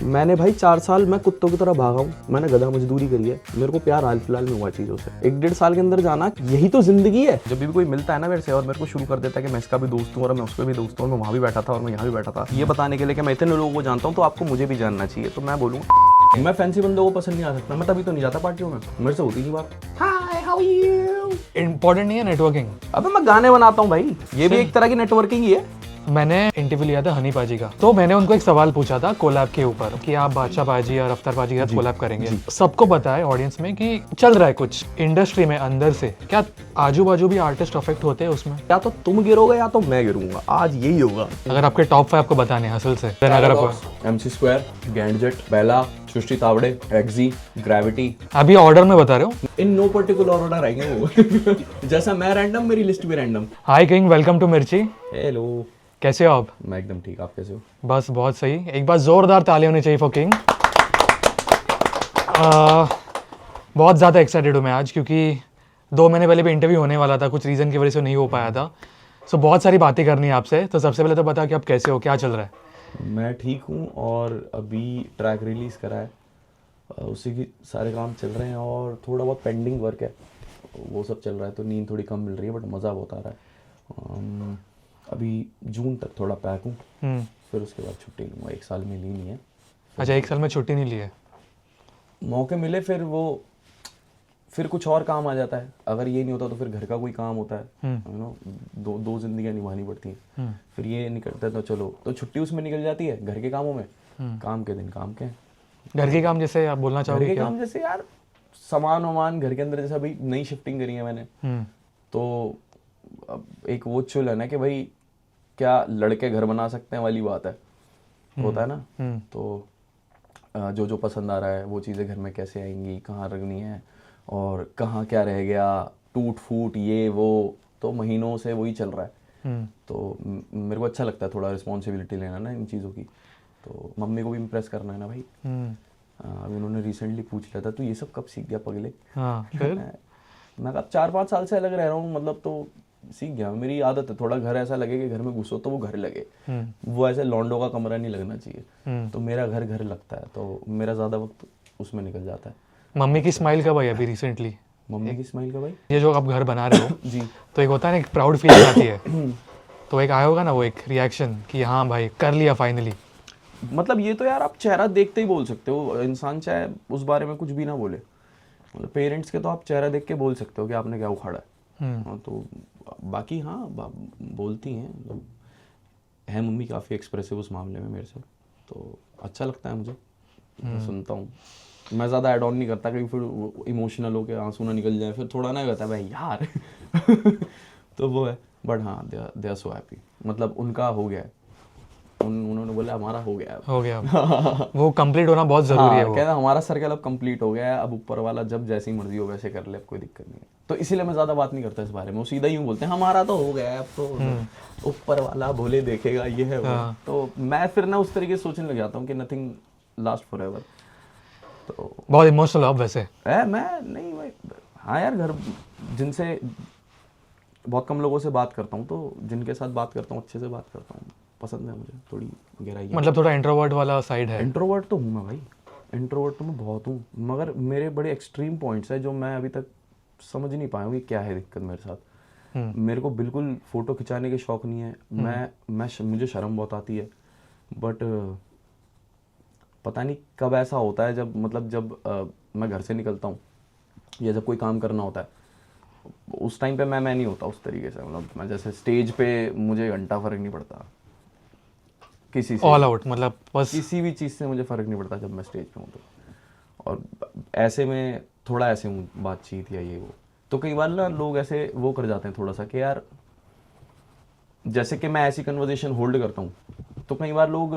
मैंने भाई 4 साल मैं कुत्तों की तरह भागा हूँ, मैंने गधा मजदूरी करी है, मेरे को प्यार हाल फिलहाल में हुआ चीज़ों से। 1-1.5 साल के अंदर जाना, यही तो जिंदगी है। जब भी कोई मिलता है ना मेरे से और मेरे को शुरू कर देता है कि मैं इसका भी दोस्त हूँ और मैं उसका भी दोस्त हूँ, मैं वहाँ भी बैठा था और मैं यहाँ भी बैठा था, ये बताने के लिए कि मैं इतने लोगों को जानता हूँ तो आपको मुझे भी जानना चाहिए। तो मैं बोलूँ मैं फैंसी बंदों को पसंद नहीं आ सकता, मैं तभी तो नहीं जाता पार्टियों में, मेरे से होती नहीं बात। हाय हाउ यू, इम्पोर्टेंट नहीं है नेटवर्किंग। अबे मैं गाने बनाता हूँ भाई, ये भी एक तरह की नेटवर्किंग ही है। मैंने इंटरव्यू लिया था हनी पाजी का, तो मैंने उनको एक सवाल पूछा था कोलैब के ऊपर कि आप बादशाह पाजी और अफ्तार पाजी के साथ कोलैब करेंगे। सबको पता है ऑडियंस में कि चल रहा है कुछ इंडस्ट्री में अंदर से, क्या आजू बाजू भी आर्टिस्ट अफेक्ट होते हैं उसमें? या तो तुम गिरोगे या तो मैं गिरूंगा, आज यही होगा। अगर आपके टॉप 5 आपको बताने हसल से, अगर आपको MC स्क्वायर, गैंडजेट, बेला, सृष्टि तावड़े, एक्जी, ग्रेविटी, अभी ऑर्डर में बता रहे हो? इन नो पर्टिकुलर ऑर्डर आएंगे वो। जैसा मैं रैंडम, मेरी लिस्ट भी random. Hi king, welcome to Mirchi. Hello, कैसे हो आप? मैं एकदम ठीक, आप कैसे हो? बस बहुत सही, एक बार जोरदार ताली होनी चाहिए फॉर किंग। बहुत ज़्यादा एक्साइटेड हूँ मैं आज, क्योंकि 2 महीने पहले भी इंटरव्यू होने वाला था, कुछ रीज़न की वजह से नहीं हो पाया था। सो बहुत सारी बातें करनी है आपसे। तो सबसे पहले तो बता कि आप कैसे हो, क्या चल रहा है? मैं ठीक हूँ और अभी ट्रैक रिलीज़ करा है, उसी की सारे काम चल रहे हैं और थोड़ा बहुत पेंडिंग वर्क है, वो सब चल रहा है, तो नींद थोड़ी कम मिल रही है बट मज़ा बहुत आ रहा है। अभी जून तक थोड़ा पैक हूँ, फिर उसके बाद छुट्टी लूँगा। 1 साल में ली नहीं है। अच्छा, 1 साल में छुट्टी नहीं ली है? मौके मिले फिर कुछ और काम आ जाता है, अगर ये नहीं होता तो फिर घर का कोई काम होता है, यू नो, दो जिंदगियां निभानी पड़ती हैं। फिर ये नहीं करता तो चलो, तो छुट्टी उसमें निकल जाती है, घर के कामों में। काम के दिन काम के। घर के काम जैसे आप बोलना चाहोगे? घर के क्या काम जैसे यार सामान वामान घर के अंदर, जैसे अभी नई शिफ्टिंग करी है मैंने, तो अब एक वो चुल है ना कि भाई क्या लड़के घर बना सकते हैं वाली बात है, होता है ना। तो जो जो पसंद आ रहा है वो चीज़ें घर में कैसे आएंगी, कहाँ रखनी है और कहाँ क्या रह गया, टूट फूट ये वो, तो महीनों से वही चल रहा है। तो मेरे को अच्छा लगता है थोड़ा रिस्पॉन्सिबिलिटी लेना ना इन चीज़ों की, तो मम्मी को भी इम्प्रेस करना है ना भाई। अभी उन्होंने रिसेंटली पूछ लिया था, तू ये सब कब सीख गया पगले? हाँ, फिर? मैं कहा 4-5 साल से अलग रह रहा हूँ, मतलब तो सीख गया, मेरी आदत है। थोड़ा घर ऐसा लगे कि घर में घुसो तो वो घर लगे, वो ऐसे लॉन्डो का कमरा नहीं लगना चाहिए। तो मेरा घर घर लगता है, तो मेरा ज़्यादा वक्त उसमें निकल जाता है। मम्मी की स्माइल कब आई अभी रिसेंटली? मम्मी की स्माइल का भाई, ये जो आप घर बना रहे हो जी, तो एक होता है ना, एक प्राउड फीलिंग आती है। तो एक आया होगा ना वो एक रिएक्शन कि हाँ भाई कर लिया फाइनली। मतलब ये तो यार आप चेहरा देखते ही बोल सकते हो, इंसान चाहे उस बारे में कुछ भी ना बोले, मतलब पेरेंट्स के तो आप चेहरा देख के बोल सकते हो कि आपने क्या उखाड़ा है। हाँ, तो बाकी हाँ बोलती हैं, मतलब है मम्मी काफ़ी एक्सप्रेसिव उस मामले में मेरे से, तो अच्छा लगता है मुझे, मैं सुनता हूँ। मैं ज़्यादा ऐड ऑन नहीं करता क्योंकि फिर इमोशनल हो के आंसू ना निकल जाए, फिर थोड़ा ना कहता है भाई यार। तो वो है, बट हाँ दे आर सो हैप्पी, मतलब उनका हो गया है, उन्होंने बोला हमारा हो गया है, हो गया। वो कंप्लीट होना बहुत ज़रूरी है। वो कहता हमारा सर्कल अब कंप्लीट हो गया है, अब ऊपर वाला जब जैसी मर्जी हो वैसे कर ले, अब कोई दिक्कत नहीं है। तो इसीलिए मैं ज़्यादा बात नहीं करता इस बारे में, वो सीधा यूँ बोलते हैं हमारा तो हो गया है, अब तो ऊपर वाला भोले देखेगा, ये है वो। तो मैं फिर ना उस तरीके से सोचने लग जाता हूँ कि नथिंग लास्ट फॉर एवर। तो बहुत इमोशनल हो आप वैसे? मैं नहीं भाई, हाँ यार, घर जिनसे बहुत कम लोगों से बात करता हूँ, तो जिनके साथ बात करता हूँ अच्छे से बात करता हूँ, पसंद है मुझे थोड़ी गहराई। मतलब थोड़ा इंट्रोवर्ट वाला साइड है? इंट्रोवर्ट तो हूँ मैं भाई, इंट्रोवर्ट तो मैं बहुत हूँ, मगर मेरे बड़े एक्सट्रीम पॉइंट्स हैं जो मैं अभी तक समझ नहीं पाया हूँ कि क्या है दिक्कत मेरे साथ। मेरे को बिल्कुल फ़ोटो खिंचाने के शौक़ नहीं है, मुझे शर्म बहुत आती है, बट पता नहीं कब ऐसा होता है जब मतलब जब मैं घर से निकलता हूँ या जब कोई काम करना होता है, उस टाइम पे मैं नहीं होता उस तरीके से, मतलब मैं जैसे स्टेज पे मुझे घंटा फ़र्क नहीं पड़ता किसी से, ऑल आउट, मतलब बस किसी भी चीज़ से मुझे फ़र्क नहीं पड़ता जब मैं स्टेज पे हूँ तो। और ऐसे में थोड़ा ऐसे हूँ, बातचीत या ये वो, तो कई बार ना लोग ऐसे वो कर जाते हैं थोड़ा सा कि यार, जैसे कि मैं ऐसी कन्वर्सेशन होल्ड करता हूँ तो कई बार लोग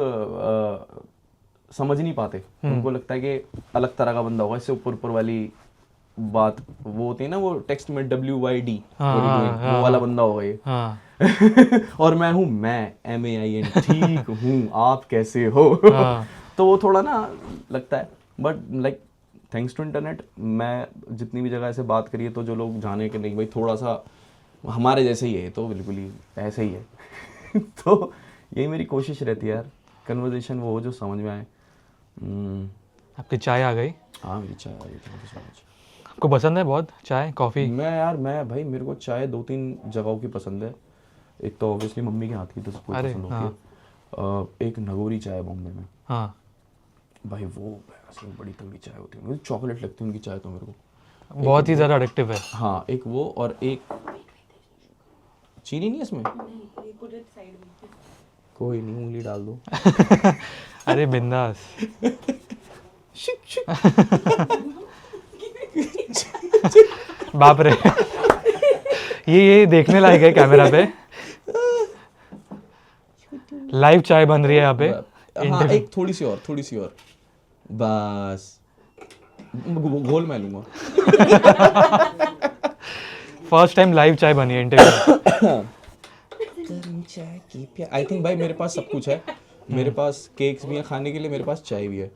समझ नहीं पाते, उनको लगता है कि अलग तरह का बंदा होगा, इससे ऊपर ऊपर वाली बात वो होती है ना, वो टेक्स्ट में WYD वो वाला बंदा होगा ये। और मैं हूँ, मैं MAIN, ठीक हूँ, आप कैसे हो? तो वो थोड़ा ना लगता है, but like thanks to internet मैं जितनी भी जगह ऐसे बात करी है तो जो लोग जाने के नहीं भाई थोड़ा सा हमारे जैसे ही है, तो बिल्कुल ही ऐसे ही है। तो यही मेरी कोशिश रहती है यार, कन्वर्सेशन वो हो जो समझ में आए, आपकी चाय आ गई। हाँ मेरी चाय आ गई, थैंक यू सो मच। आपको पसंद है बहुत चाय कॉफ़ी? मैं भाई मेरे को चाय 2-3 जगहों की पसंद है। एक तो ऑब्वियसली मम्मी के हाथ की तो सबको अरे पसंद होती है। एक नगोरी चाय बॉम्बे में, हाँ, भाई वो ऐसे बड़ी तगड़ी चाय होती है, मुझे चॉकलेट लगती है उनकी चाय तो मेरे को। बहुत ही ज़्यादा एडिक्टिव है। हाँ एक वो, और एक चीनी नहीं है इसमें, कोई नहीं उंगली डाल दो। अरे बिंदास। बाप रे। ये देखने लायक है कैमरा पे। लाइव चाय बन रही है यहाँ पे। हाँ एक थोड़ी सी और बस, घोल मैं लूंगा। फर्स्ट टाइम लाइव चाय बनी है इंटरव्यू। आई थिंक भाई मेरे पास सब कुछ है, मेरे पास केक्स भी हैं खाने के लिए, मेरे पास चाय भी है।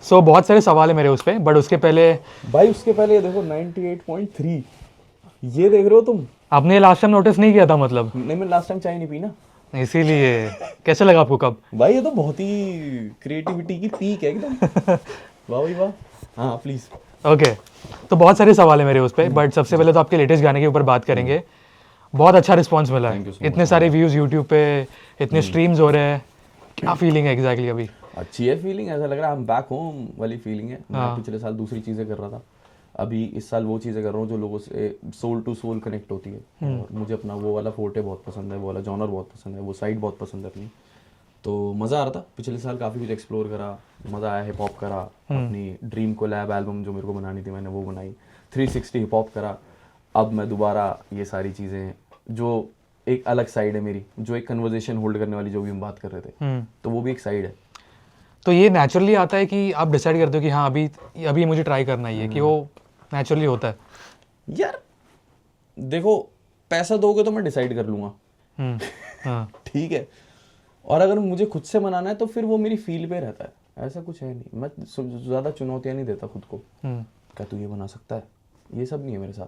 सो बहुत सारे सवाल है मेरे उस पे, बट उसके पहले भाई उसके पहले ये देखो 98.3, ये देख रहे हो तुम? आपने लास्ट टाइम नोटिस नहीं किया था मतलब? नहीं मैं लास्ट टाइम चाय नहीं पी ना, इसीलिए। कैसे लगा आपको कब? भाई ये तो बहुत ही क्रिएटिविटी की पीक है एकदम। वाह भाई वाह। हाँ प्लीज। ओके, तो बहुत सारे सवाल है मेरे उस पे, बट सबसे पहले तो आपके लेटेस्ट गाने के ऊपर बात करेंगे। बहुत अच्छा रिस्पांस मिला Thank you है, so इतने सारे व्यूज यूट्यूब पे, इतने स्ट्रीम्स हो रहे हैं, क्या फीलिंग है एग्जैक्टली अभी? अच्छी है फीलिंग, ऐसा लग रहा है हम बैक होम वाली फीलिंग है। मैं पिछले साल दूसरी चीजें कर रहा था, अभी इस साल वो चीजें कर रहा हूँ जो लोगों से सोल टू सोल कनेक्ट होती है। और मुझे अपना वो वाला फोर्टे बहुत पसंद है, वो वाला जॉनर बहुत पसंद है, वो साइड बहुत पसंद है अपनी। तो मज़ा आ रहा था, पिछले साल काफ़ी कुछ एक्सप्लोर करा, मज़ा आया। हिप हॉप करा, अपनी ड्रीम कोलैब एल्बम जो मेरे को बनानी थी मैंने वो बनाई, 360 हिप हॉप करा। अब मैं दोबारा ये सारी चीज़ें, जो एक अलग साइड है मेरी, जो एक कन्वर्जेशन होल्ड करने वाली जो भी हम बात कर रहे थे, तो वो भी एक साइड है। तो ये नेचुरली आता है कि आप डिसाइड करते हो कि हाँ अभी अभी मुझे ट्राई करना ही है, कि वो नेचुरली होता है? यार देखो, पैसा दोगे तो मैं डिसाइड कर लूँगा, हाँ। ठीक है, और अगर मुझे खुद से बनाना है तो फिर वो मेरी फील पे रहता है। ऐसा कुछ है नहीं, मैं ज़्यादा चुनौतियाँ नहीं देता खुद को, क्या तू ये बना सकता है, ये सब नहीं है मेरे साथ।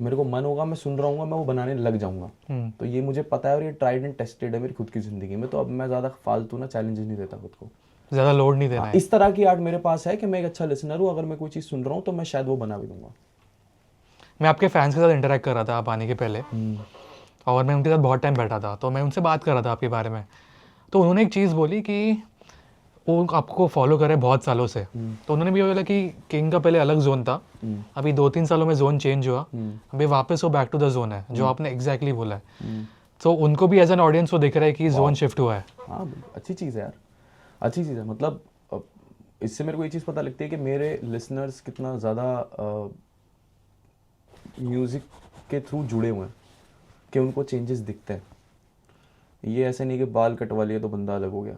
मेरे को मन होगा, मैं सुन रहा हूँ, मैं वो बनाने लग जाऊंगा। तो ये मुझे पता है और ये ट्राइड एंड टेस्टेड है मेरी खुद की ज़िंदगी में। तो अब मैं ज़्यादा फालतू ना चैलेंजेस नहीं देता खुद को, ज़्यादा लोड नहीं देना है। इस तरह की आर्ट मेरे पास है कि मैं एक अच्छा लिसनर हूँ, अगर मैं कोई चीज़ सुन रहा हूँ तो मैं शायद वो बना भी दूंगा। मैं आपके फैंस के साथ इंटरेक्ट कर रहा था आप आने के पहले, और मैं उनके साथ बहुत टाइम बैठा था, तो मैं उनसे बात कर रहा था आपके बारे में। तो उन्होंने एक चीज़ बोली कि वो आपको फॉलो करे बहुत सालों से। तो उन्होंने भी बोला कि किंग का पहले अलग जोन था, अभी 2-3 सालों में जोन चेंज हुआ, अभी वापस वो बैक टू द जोन है, जो आपने एग्जैक्टली बोला है। तो उनको भी एज एन ऑडियंस वो दिख रहा है कि जोन शिफ्ट हुआ है। हाँ अच्छी चीज़ है यार, अच्छी चीज़ है। मतलब इससे मेरे को ये चीज़ पता लगती है कि मेरे लिसनर्स कितना ज़्यादा म्यूज़िक के थ्रू जुड़े हुए हैं, कि उनको चेंजेस दिखते हैं। ये ऐसे नहीं कि बाल कटवा लिए तो बंदा अलग हो गया,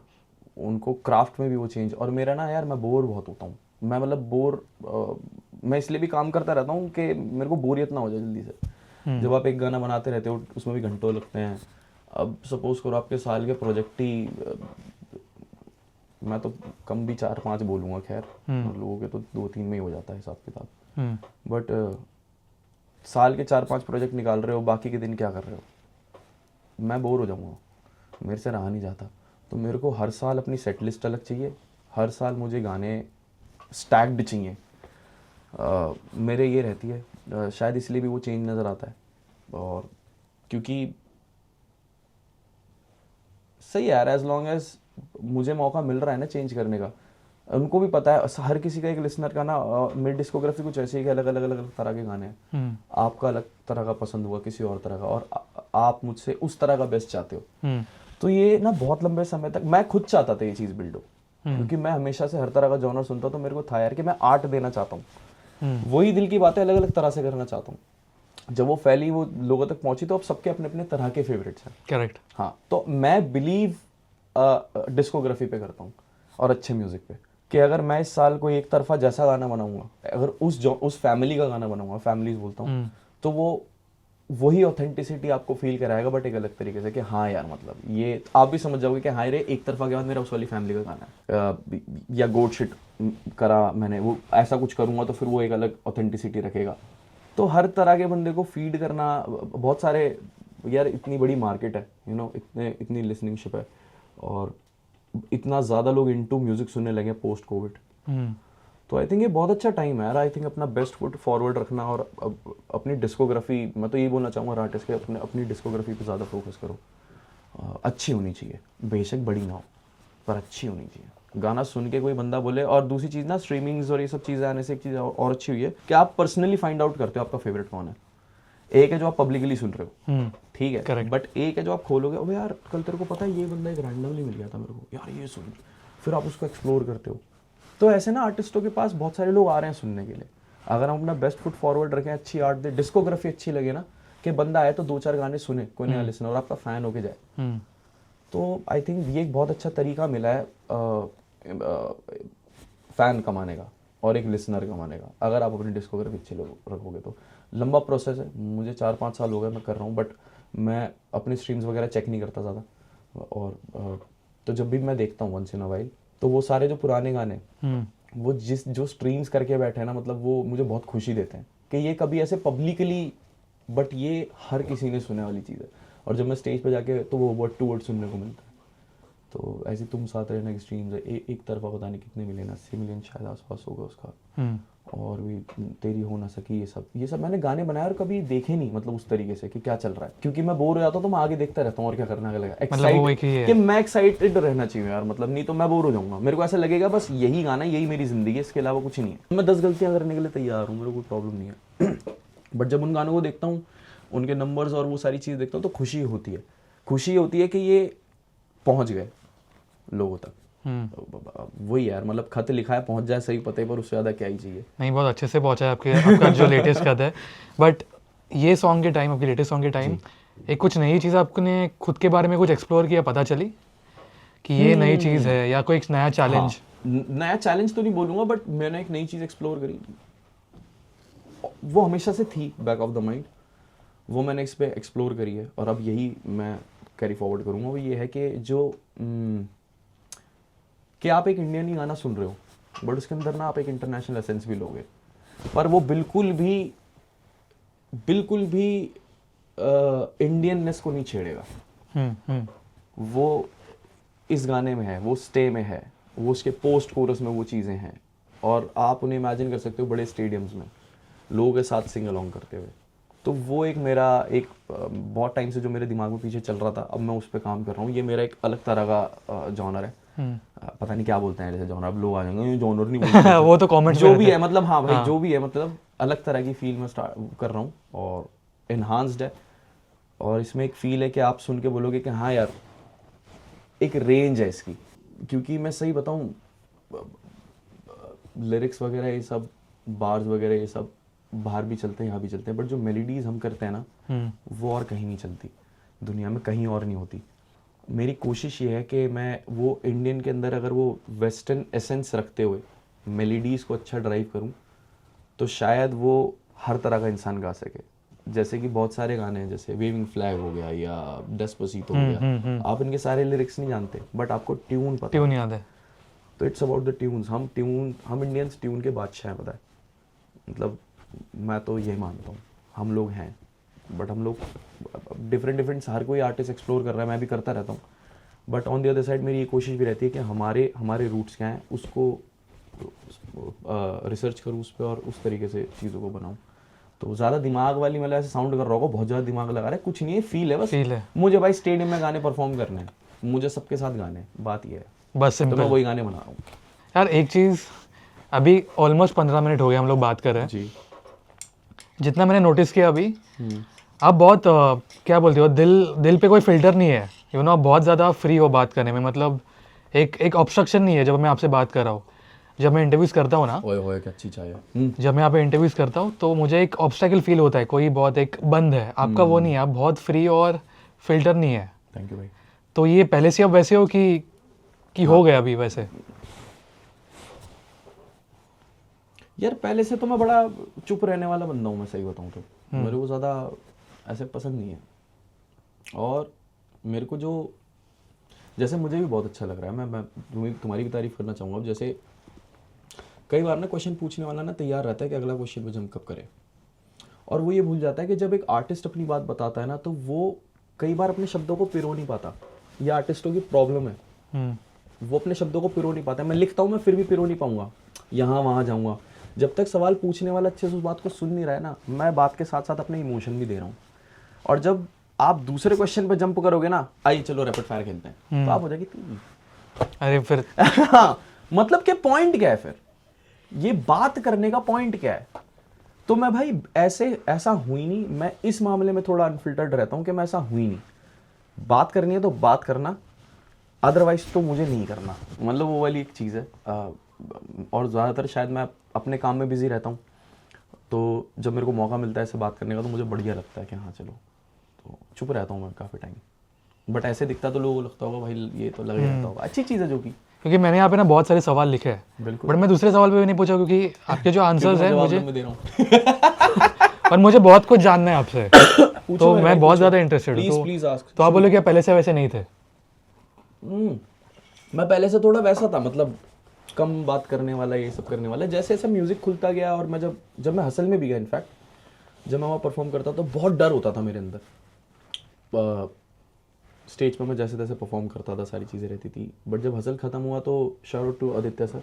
उनको क्राफ्ट में भी वो चेंज। और मेरा ना यार, मैं बोर बहुत होता हूँ, मैं मतलब मैं इसलिए भी काम करता रहता हूँ कि मेरे को बोरियत ना हो जाए जल्दी से। जब आप एक गाना बनाते रहते हो उसमें भी घंटों लगते हैं। अब सपोज करो आपके साल के प्रोजेक्ट ही, मैं तो कम भी 4-5 बोलूँगा, खैर लोगों के तो 2-3 में ही हो जाता है हिसाब किताब, बट साल के 4-5 प्रोजेक्ट निकाल रहे हो, बाकी के दिन क्या कर रहे हो? मैं बोर हो जाऊँगा, मेरे से रहा नहीं जाता। तो मेरे को हर साल अपनी सेट लिस्ट अलग चाहिए, हर साल मुझे गाने स्टैक्ड चाहिए। मेरे ये रहती है, शायद इसलिए भी वो चेंज नज़र आता है। और क्योंकि सही है यार, एज लॉन्ग एज मुझे मौका मिल रहा है ना चेंज करने का। उनको भी पता है, हर किसी का एक लिसनर का ना, मेरी डिस्कोग्राफी कुछ ऐसी है कि अलग अलग अलग अलग तरह के गाने हैं। आपका अलग तरह का पसंद हुआ, किसी और तरह का, और आप मुझसे उस तरह का बेस्ट चाहते हो। तो ये ना बहुत लंबे समय तक मैं खुद चाहता था ये चीज़ बिल्ड हो, क्योंकि मैं हमेशा से हर तरह का जॉनर सुनता, तो मेरे को था यार कि मैं आर्ट देना चाहता हूँ, वही दिल की बातें अलग अलग तरह से करना चाहता हूँ। जब वो फैली, वो लोगों तक पहुंची, तो अब सबके अपने अपने तरह के फेवरेट्स हैं। करेक्ट। हाँ, तो मैं बिलीव डिस्कोग्राफी पे करता हूँ और अच्छे म्यूजिक पे, कि अगर मैं इस साल कोई एक तरफा जैसा गाना बनाऊंगा, अगर उस फैमिली का गाना बनाऊंगा, फैमिलीज बोलता हूँ, तो वो वही ऑथेंटिसिटी आपको फील कराएगा, बट एक अलग तरीके से, कि हाँ यार मतलब ये आप भी समझ जाओगे कि हाँ रे, एक तरफा के बाद मेरा उस वाली फैमिली का गाना है, या गोट शिट करा मैंने, वो ऐसा कुछ करूँगा तो फिर वो एक अलग ऑथेंटिसिटी रखेगा। तो हर तरह के बंदे को फीड करना, बहुत सारे यार, इतनी बड़ी मार्केट है, इतनी लिसनिंगशिप है, और इतना ज़्यादा लोग इनटू म्यूज़िक सुनने लगे पोस्ट कोविड। तो आई थिंक ये बहुत अच्छा टाइम है यार। आई थिंक अपना बेस्ट फुट फॉरवर्ड रखना और अपनी डिस्कोग्राफी, मैं तो यही बोलना चाहूँगा हर आर्टिस्ट के, अपनी डिस्कोग्राफी पे ज़्यादा फोकस करो। अच्छी होनी चाहिए, बेशक बड़ी ना हो पर अच्छी होनी चाहिए। गाना सुन के कोई बंदा बोले। और दूसरी चीज़ ना, स्ट्रीमिंग्स और ये सब चीज़ें आने से एक चीज़ और अच्छी हुई है कि आप पर्सनली फाइंड आउट करते हो आपका फेवरेट कौन है। एक है जो आप पब्लिकली सुन रहे हो, ठीक है, Correct. बट एक है जो आप खोलोगे, अबे यार कल तेरे को पता है ये बंदा एक रैंडमली मिल गया था मेरे को, यार ये सुन, फिर आप उसको एक्सप्लोर करते हो। तो ऐसे ना आर्टिस्टों के पास बहुत सारे लोग आ रहे हैं सुनने के लिए। अगर हम अपना बेस्ट फुट फॉरवर्ड रखें, अच्छी आर्ट दे, डिस्कोग्राफी अच्छी लगे ना, कि बंदा आए तो 2-4 गाने सुने, कोई नया लिसनर और आपका फैन होके जाए, तो आई थिंक ये एक बहुत अच्छा तरीका मिला है फैन कमाने का और एक लिसनर कमाने का। अगर आप अपनी डिस्कोग्राफी अच्छी रखोगे तो लंबा प्रोसेस है, मुझे 4-5 साल हो गए मैं कर रहा हूँ, बट मैं अपनी स्ट्रीम्स वगैरह चेक नहीं करता ज़्यादा। और तो जब भी मैं देखता हूँ वंस इन अ वाइल, तो वो सारे जो पुराने गाने वो जो स्ट्रीम्स करके बैठे हैं ना, मतलब वो मुझे बहुत खुशी देते हैं कि ये कभी ऐसे पब्लिकली, बट ये हर किसी ने सुनने वाली चीज़ है। और जब मैं स्टेज पे जाके, तो वो वर्ड टू वर्ड सुनने को मिलता है। तो ऐसे तुम साथ रहना की स्ट्रीम्स है, एक तरफा पता नहीं कितने मिलियन, 80 मिलियन शायद आसपास होगा उसका। और भी तेरी हो ना सकी, ये सब मैंने गाने बनाए और कभी देखे नहीं, मतलब उस तरीके से कि क्या चल रहा है, क्योंकि मैं बोर हो जाता हूँ तो मैं आगे देखता रहता हूँ और क्या करना लगेगा, कि मैं एक्साइटेड रहना चाहिए यार, मतलब नहीं तो मैं बोर हो जाऊंगा। मेरे को ऐसा लगेगा बस यही गाना है, यही मेरी जिंदगी है, इसके अलावा कुछ नहीं है। मैं 10 गलतियां करने के लिए तैयार हूँ, मेरे को कोई प्रॉब्लम नहीं है। बट जब उन गानों को देखता हूँ, उनके नंबर्स और वो सारी चीज़ देखता हूँ, तो खुशी होती है। खुशी होती है कि ये पहुँच गए लोगों तक। वही यार, मतलब खत लिखा है, पहुंच जाए सही पते पर, उससे ज़्यादा क्या ही चाहिए। नहीं, बहुत अच्छे से पहुंचा है आपका जो लेटेस्ट खत है। बट ये सॉन्ग के टाइम, आपके लेटेस्ट सॉन्ग के टाइम, एक कुछ नई चीज़ आपने खुद के बारे में कुछ एक्सप्लोर किया, पता चली कि ये नई चीज़ है, या कोई एक नया चैलेंज? नया चैलेंज तो नहीं बोलूँगा, बट मैंने एक नई चीज़ एक्सप्लोर करी, वो हमेशा से थी बैक ऑफ द माइंड, वो मैंने इस पर एक्सप्लोर करी है और अब यही मैं कैरी फॉरवर्ड करूँगा। वो ये है कि जो कि आप एक इंडियन ही गाना सुन रहे हो, बट उसके अंदर ना आप एक इंटरनेशनल एसेंस भी लोगे, पर वो बिल्कुल भी इंडियननेस को नहीं छेड़ेगा। वो इस गाने में है, वो स्टे में है, वो उसके पोस्ट कोरस में वो चीज़ें हैं, और आप उन्हें इमेजिन कर सकते हो बड़े स्टेडियम्स में लोगों के साथ सिंग अलॉन्ग करते हुए। तो वो एक मेरा बहुत टाइम से जो मेरे दिमाग में पीछे चल रहा था, अब मैं उस पर काम कर रहा हूँ। ये मेरा एक अलग तरह का जॉनर है, पता नहीं क्या बोलते हैं जैसे जॉनर, अब लोग आ जाएंगे ये जॉनर नहीं बोलते। वो तो कमेंट जो भी है, मतलब हाँ भाई, जो भी है, मतलब अलग तरह की फील में स्टार्ट कर रहा हूँ और इन्हांस्ड है। और इसमें एक फील है कि आप सुन के बोलोगे कि हाँ यार, एक रेंज है इसकी। क्योंकि मैं सही बताऊँ, लिरिक्स वगैरह ये सब, बार्स वगैरह ये सब बाहर भी चलते हैं, यहाँ भी चलते हैं, बट जो मेलोडीज हम करते हैं ना, वो और कहीं नहीं चलती दुनिया में, कहीं और नहीं होती। मेरी कोशिश ये है कि मैं वो इंडियन के अंदर अगर वो वेस्टर्न एसेंस रखते हुए मेलोडीज़ को अच्छा ड्राइव करूं, तो शायद वो हर तरह का इंसान गा सके। जैसे कि बहुत सारे गाने हैं, जैसे वेविंग फ्लैग हो गया या डेस्पासितो हो गया, आप इनके सारे लिरिक्स नहीं जानते, बट आपको ट्यून पता, ट्यून याद है। तो इट्स अबाउट द ट्यून्स। हम इंडियंस ट्यून के बादशाह हैं, पता है। मतलब मैं तो यही मानता हूँ, हम लोग हैं, बट हम लोग डिफरेंट हर कोई आर्टिस्ट एक्सप्लोर कर रहा है, मैं भी करता रहता हूँ। But on the other side मेरी ये कोशिश भी रहती है कि हमारे रूट्स क्या हैं, उसको रिसर्च करूँ उस पर और उस तरीके से चीज़ों को बनाऊँ। तो ज़्यादा दिमाग वाली, मतलब ऐसे साउंड कर रहा होगा बहुत ज़्यादा दिमाग लगा रहा है, कुछ नहीं है, फील है बस। फील है। मुझे भाई स्टेडियम में गाने परफॉर्म करने हैं, मुझे सबके साथ गाने, बात ये है, बस तो सिंपल। मैं वही गाने बना रहा हूँ यार एक चीज़, अभी ऑलमोस्ट 15 मिनट हो गए हम लोग बात कर रहे हैं जी। जितना मैंने नोटिस किया अभी, आप बहुत क्या बोलते हो, दिल पे कोई फिल्टर नहीं है, यू नो, आप बहुत ज़्यादा फ्री हो बात करने में, मतलब एक ऑब्स्ट्रक्शन नहीं है जब मैं आपसे बात कर रहा हूँ। जब मैं इंटरव्यूज़ करता हूँ ना, ओए क्या अच्छी चाय है। जब मैं यहाँ पे इंटरव्यूज़ करता हूँ तो मुझे एक ऑब्स्टेकल फील होता है, कोई बहुत एक बंद है। आपका वो नहीं है, आप बहुत फ्री और फिल्टर नहीं है। थैंक यू भाई। तो ये पहले से आप वैसे हो कि हो गया अभी वैसे? यार पहले से तो मैं बड़ा चुप रहने वाला बंदा हूँ, मैं सही बताऊँ तो। मेरे को ज़्यादा ऐसे पसंद नहीं है, और मेरे को जो, जैसे मुझे भी बहुत अच्छा लग रहा है, मैं तुम्हारी भी तारीफ करना चाहूँगा। अब जैसे कई बार ना क्वेश्चन पूछने वाला ना तैयार रहता है कि अगला क्वेश्चन मुझे हम कब करें, और वो ये भूल जाता है कि जब एक आर्टिस्ट अपनी बात बताता है ना, तो वो कई बार अपने शब्दों को पिरो नहीं पाता। ये आर्टिस्टों की प्रॉब्लम है वो अपने शब्दों को पिरो नहीं पाता है। मैं लिखता हूँ, मैं फिर भी पिरो नहीं पाऊंगा, यहाँ वहाँ जाऊँगा। जब तक सवाल पूछने वाला अच्छे से उस बात को सुन नहीं रहा है ना, मैं बात के साथ साथ अपने इमोशन भी दे रहा हूँ। और जब आप दूसरे क्वेश्चन पे जंप करोगे ना, आइए चलो रैपिड फायर खेलते हैं, तो आप हो जाएगी अरे फिर हाँ, मतलब कि पॉइंट क्या है फिर, ये बात करने का पॉइंट क्या है? तो मैं भाई ऐसा हुई नहीं, मैं इस मामले में थोड़ा अनफिल्टर्ड रहता हूँ कि मैं ऐसा हुई नहीं। बात करनी है तो बात करना, अदरवाइज तो मुझे नहीं करना, मतलब वो वाली एक चीज़ है। और ज़्यादातर शायद मैं अपने काम में बिजी रहता हूँ, तो जब मेरे को मौका मिलता है ऐसे बात करने का तो मुझे बढ़िया लगता है कि हाँ चलो, तो चुप रहता हूँ मैं काफ़ी टाइम। बट ऐसे दिखता तो लोगों को लगता होगा भाई ये तो लग जाता होगा, अच्छी चीज़ है जो कि, क्योंकि मैंने यहाँ पे ना बहुत सारे सवाल लिखे हैं, बिल्कुल। बट मैं दूसरे सवाल पे भी नहीं पूछा क्योंकि आपके जो आंसर्स हैं मुझे, मैं दे रहा हूँ पर मुझे बहुत कुछ जानना है आपसे, तो मैं बहुत ज़्यादा इंटरेस्टेड हूँ। Please please ask. तो आप बोले कि पहले से वैसे नहीं थे? मैं पहले से थोड़ा वैसा था, मतलब कम बात करने वाला, ये सब करने वाला। जैसे जैसे म्यूजिक खुलता गया और मैं जब मैं हसल में भी गया, इनफैक्ट जब मैं वहाँ परफॉर्म करता तो बहुत डर होता था मेरे अंदर। स्टेज पर मैं जैसे तैसे परफॉर्म करता था, सारी चीज़ें रहती थी। बट जब हसल ख़त्म हुआ तो shout out to Aditya sir,